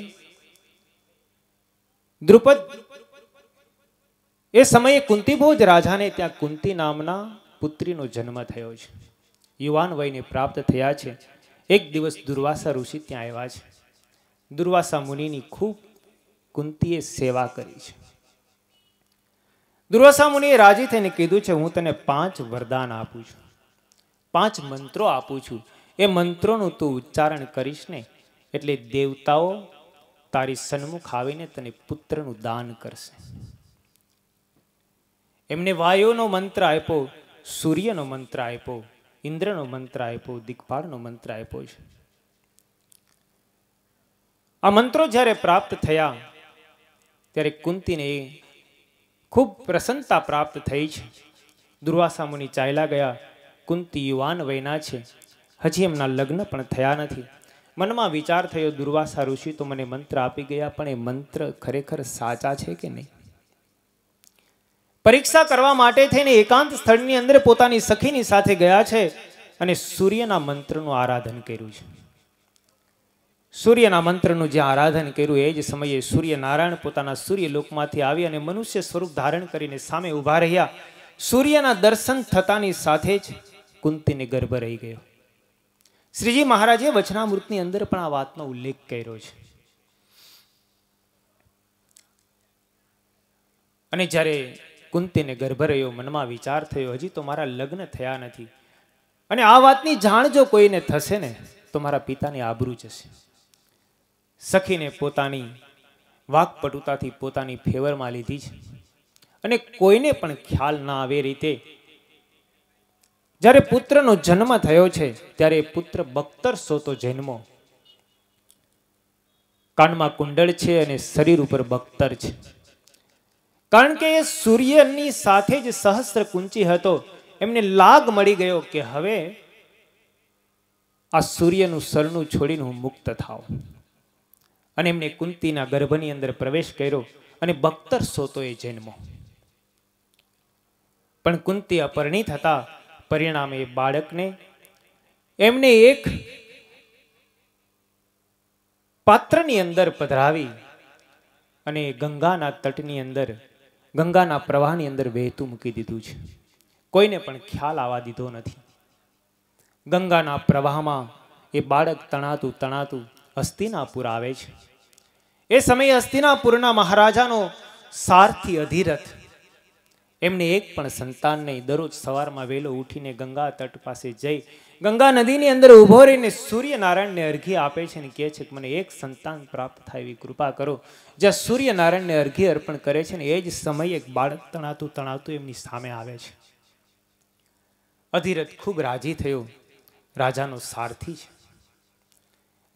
દ્રુપદ એ સમયે કુંતીભોજ રાજાને ત્યાં કુંતી નામના પુત્રીનો જન્મ થયો છે. યુવાન વયને પ્રાપ્ત થયા છે. એક દિવસ દુર્વાસા ઋષિ ત્યાં આવ્યા છે. દુર્વાસા મુનિની ખૂબ કુંતીએ સેવા કરી છે. દુર્વાસા મુનિએ રાજી થઈને કીધું છે હું તને 5 વરદાન આપું છું, 5 મંત્રો આપું છું. એ મંત્રોનું તું ઉચ્ચારણ કરીશ ને એટલે દેવતાઓ તારી સન્મુખ આવીને તને પુત્રનું દાન કરશે. એમને વાયુનો મંત્ર આપ્યો, સૂર્યનો મંત્ર આપ્યો, ઇન્દ્રનો મંત્ર આપ્યો, દિક્પાળનો મંત્ર આપ્યો છે. આ મંત્રો જ્યારે પ્રાપ્ત થયા ત્યારે કુંતીને ખૂબ પ્રસન્નતા પ્રાપ્ત થઈ છે. દુર્વાસા મુનિ ચાલ્યા ગયા. કુંતી યુવાન વયના છે, હજી એમના લગ્ન પણ થયા નથી. મનમાં વિચાર થયો દુર્વાસા ઋષિ તો મને મંત્ર આપી ગયા, પણ એ મંત્ર ખરેખર સાચા છે કે નહીં? પરીક્ષા કરવા માટે થઈને એકાંત સ્થળની અંદર પોતાની સખીની સાથે ગયા છે અને સૂર્યના મંત્રનું આરાધન કર્યું છે. સૂર્યના મંત્રનું જે આરાધન કર્યું એ જ સમયે સૂર્યનારાયણ પોતાના સૂર્યલોકમાંથી આવી અને મનુષ્ય સ્વરૂપ ધારણ કરીને સામે ઊભા રહ્યા. સૂર્યના દર્શન થતાની સાથે જ કુંતીને ગર્ભ રહી ગયો. શ્રીજી મહારાજે વચનામૃતની અંદર પણ આ વાતનો ઉલ્લેખ કર્યો છે. અને જ્યારે કુંતીને ગર્ભ રહ્યો, મનમાં વિચાર થયો હજી તો મારા લગ્ન થયા નથી, અને આ વાતની જાણ જો કોઈને થશે ને તો મારા પિતાની આબરૂ જશે. સખીને પોતાની વાકપટુતાથી પોતાની ફેવરમાં લીધી છે, અને કોઈને પણ ખ્યાલ ના આવે રીતે જ્યારે પુત્રનો જન્મ થયો છે ત્યારે પુત્ર બખ્તર સોતો જન્મો. કાનમાં કુંડળ છે અને શરીર ઉપર બખ્તર છે. કારણ કે એ સૂર્યની સાથે જ સહસ્ત્ર કુંચી હતો. એમને લાગ મળી ગયો કે હવે આ સૂર્યનું શરણું છોડીને હું મુક્ત થાવ. અને એમને કુંતીના ગર્ભની અંદર પ્રવેશ કર્યો અને બખ્તર સોતો એ જન્મો. પણ કુંતી અપરિણીત હતા. પરિણામે એ બાળકને એમને એક પાત્રની અંદર પધરાવી અને ગંગાના તટની અંદર, ગંગાના પ્રવાહની અંદર વહેતું મૂકી દીધું છે. કોઈને પણ ખ્યાલ આવવા દીધો નથી. ગંગાના પ્રવાહમાં એ બાળક તણાતું તણાતું હસ્તિનાપુર આવે છે. એ સમયે હસ્તિનાપુરના મહારાજાનો સારથી અધિરથ, એમને એક પણ સંતાન નહીં. દરરોજ સવારમાં વહેલો ઉઠીને ગંગા તટ પાસે જઈ ગંગા નદીની અંદર ઊભો રહીને સૂર્યનારાયણને અર્ઘ્ય આપે છે અને કહે છે કે મને એક સંતાન પ્રાપ્ત થાય એવી કૃપા કરો. જ્યાં સૂર્યનારાયણને અર્ઘ્ય અર્પણ કરે છે ને એ જ સમયે એક બાળક તણાતું તણાતું એમની સામે આવે છે. અધિરથ ખૂબ રાજી થયો. રાજાનો સારથી છે.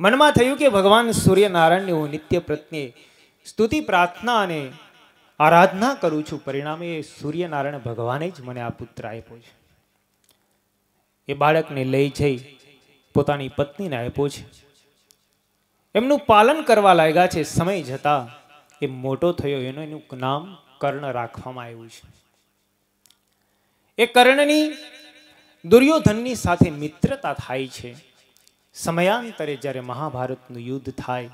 મનમાં થયું કે ભગવાન સૂર્યનારાયણની હું નિત્ય પ્રત્યે સ્તુતિ પ્રાર્થના અને આરાધના કરું છું, પરિણામે સૂર્યનારાયણ ભગવાને જ મને આ પુત્ર આપ્યો છે. એ બાળકને લઈ જઈ પોતાની પત્નીને આપ્યો છે. એમનું પાલન કરવા લાગ્યા છે. સમય જતા એ મોટો થયો, એનું નામ કર્ણ રાખવામાં આવ્યું છે. એ કર્ણની દુર્યોધનની સાથે મિત્રતા થાય છે. સમયાંતરે જ્યારે મહાભારતનું યુદ્ધ થાય,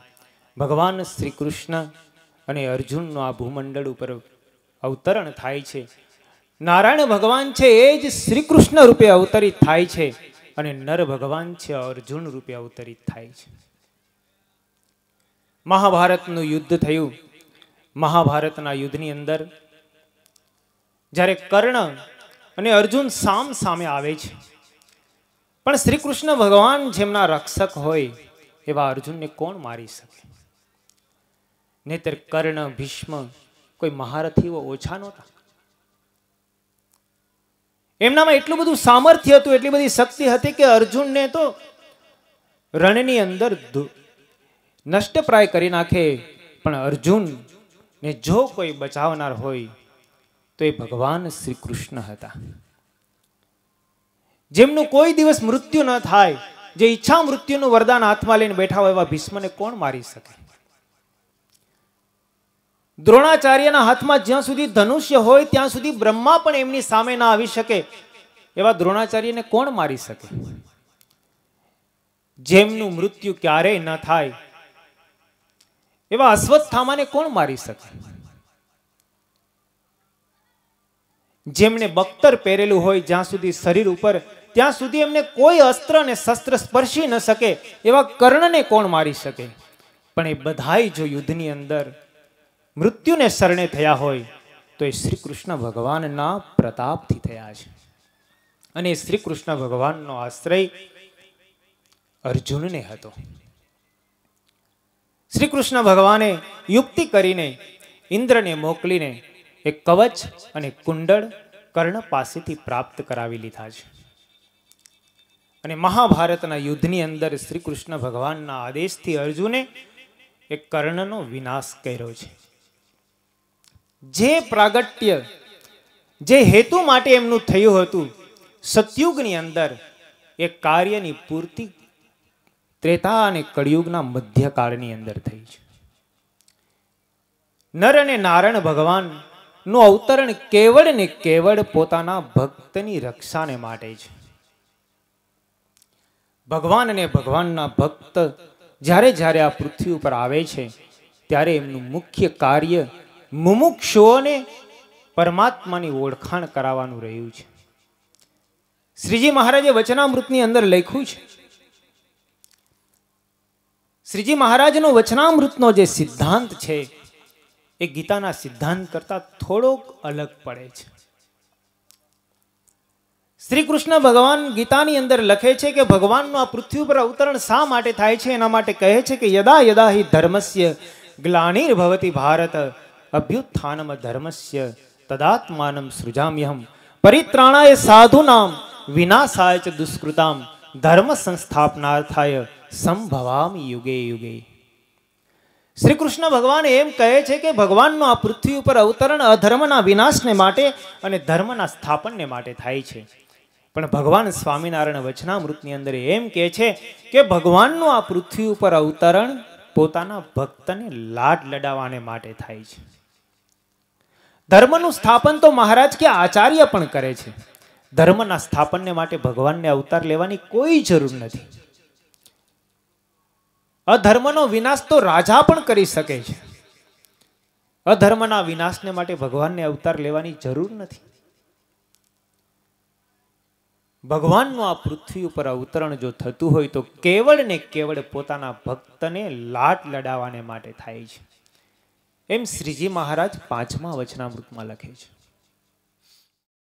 ભગવાન શ્રી કૃષ્ણ અને અર્જુનનું આ ભૂમંડળ ઉપર અવતરણ થાય છે. નારાયણ ભગવાન છે એ જ શ્રી કૃષ્ણ રૂપે અવતરિત થાય છે અને નર ભગવાન છે અર્જુન રૂપે અવતરિત થાય છે. મહાભારતનું યુદ્ધ થયું. મહાભારતના યુદ્ધની અંદર જ્યારે કર્ણ અને અર્જુન સામ સામે આવે છે, પણ શ્રી કૃષ્ણ ભગવાન જેમના રક્ષક હોય એવા અર્જુનને કોણ મારી શકે? નહીતર કર્ણ, ભીષ્મ કોઈ મહારથીઓ ઓછા નહોતા. એમનામાં એટલું બધું સામર્થ્ય હતું, એટલી બધી શક્તિ હતી કે અર્જુનને તો રણની અંદર નષ્ટપ્રાય કરી નાખે. પણ અર્જુનને જો કોઈ બચાવનાર હોય તો એ ભગવાન શ્રી કૃષ્ણ હતા, જેમનું કોઈ દિવસ મૃત્યુ ન થાય, જે ઈચ્છા મૃત્યુનું વરદાન હાથમાં લઈને બેઠા હોય એવા ભીષ્મને કોણ મારી શકે? દ્રોણાચાર્યના હાથમાં જ્યાં સુધી ધનુષ્ય હોય ત્યાં સુધી બ્રહ્મા પણ એમની સામે ના આવી શકે એવા દ્રોણાચાર્યને કોણ મારી શકે? જેમનું મૃત્યુ ક્યારેય ન થાય એવા અશ્વત્થામાને કોણ મારી શકે? જેમને બખ્તર પહેરેલું હોય જ્યાં સુધી શરીર ઉપર, ત્યાં સુધી એમને કોઈ અસ્ત્ર અને શસ્ત્ર સ્પર્શી ન શકે એવા કર્ણને કોણ મારી શકે? પણ એ બધાય જો યુદ્ધની અંદર મૃત્યુને શરણે થયા હોય તો એ શ્રી કૃષ્ણ ભગવાનના પ્રતાપથી થયા છે. અને શ્રી કૃષ્ણ ભગવાનનો આશ્રય અર્જુનને હતો. શ્રી કૃષ્ણ ભગવાને યુક્તિ કરીને ઇન્દ્રને મોકલીને એક કવચ અને કુંડળ કર્ણ પાસેથી પ્રાપ્ત કરાવી લીધા છે. અને મહાભારતના યુદ્ધની અંદર શ્રી કૃષ્ણ ભગવાનના આદેશથી અર્જુને એક કર્ણનો વિનાશ કર્યો છે. જે પ્રાગટ્ય, જે હેતુ માટે એમનું થયું હતું, સતયુગની અંદર એ કાર્યની પૂર્તિ ત્રેતા અને કળિયુગના મધ્યકાળની અંદર થઈ છે. નર અને નારાયણ ભગવાનનું અવતરણ કેવળ ને કેવળ પોતાના ભક્તની રક્ષાને માટે છે. ભગવાન અને ભગવાનના ભક્ત જ્યારે જ્યારે આ પૃથ્વી ઉપર આવે છે ત્યારે એમનું મુખ્ય કાર્ય મુમુક્ષુઓને પરમાત્માની ઓળખાણ કરાવવાનું રહ્યું છે. શ્રીજી મહારાજે વચનામૃતની અંદર લખ્યું છે, શ્રીજી મહારાજનો વચનામૃતનો જે સિદ્ધાંત છે એ ગીતાના સિદ્ધાંત કરતા થોડોક અલગ પડે છે. શ્રી કૃષ્ણ ભગવાન ગીતાની અંદર લખે છે કે ભગવાનનું આ પૃથ્વી પર અવતરણ શા માટે થાય છે? એના માટે કહે છે કે યદા યદા હિ ધર્મસ્ય ગ્લાનિર્ભવતિ ભારત અભ્યુત્થાનમ ધર્મસ્ય તદાત્માનમ સૃજામ્યહમ પરિત્રાણાય સાધુનામ વિનાશાય ચ દુષ્કૃતામ ધર્મ સંસ્થાપનાર્થાય સંભવામિ યુગે યુગે. શ્રી કૃષ્ણ ભગવાન એમ કહે છે કે ભગવાનનું આ પૃથ્વી ઉપર અવતરણ અધર્મના વિનાશને માટે અને ધર્મના સ્થાપનને માટે થાય છે. પણ ભગવાન સ્વામિનારાયણ વચનામૃતની અંદર એમ કહે છે કે ભગવાનનું આ પૃથ્વી ઉપર અવતરણ પોતાના ભક્તને લાડ લડાવવાને માટે થાય છે. ધર્મનું સ્થાપન તો મહારાજ કે આચાર્ય પણ કરે છે. ધર્મના સ્થાપનને માટે ભગવાનને અવતાર લેવાની કોઈ જરૂર નથી. અધર્મનો વિનાશ તો રાજા પણ કરી શકે છે. અધર્મના વિનાશને માટે ભગવાનને અવતાર લેવાની જરૂર નથી. ભગવાનનું આ પૃથ્વી ઉપર અવતરણ જો થતું હોય તો કેવળ ને કેવળ પોતાના ભક્તને લાડ લડાવવાને માટે થાય છે. એમ શ્રીજી મહારાજ 5મા વચનામૃતમાં લખે છે.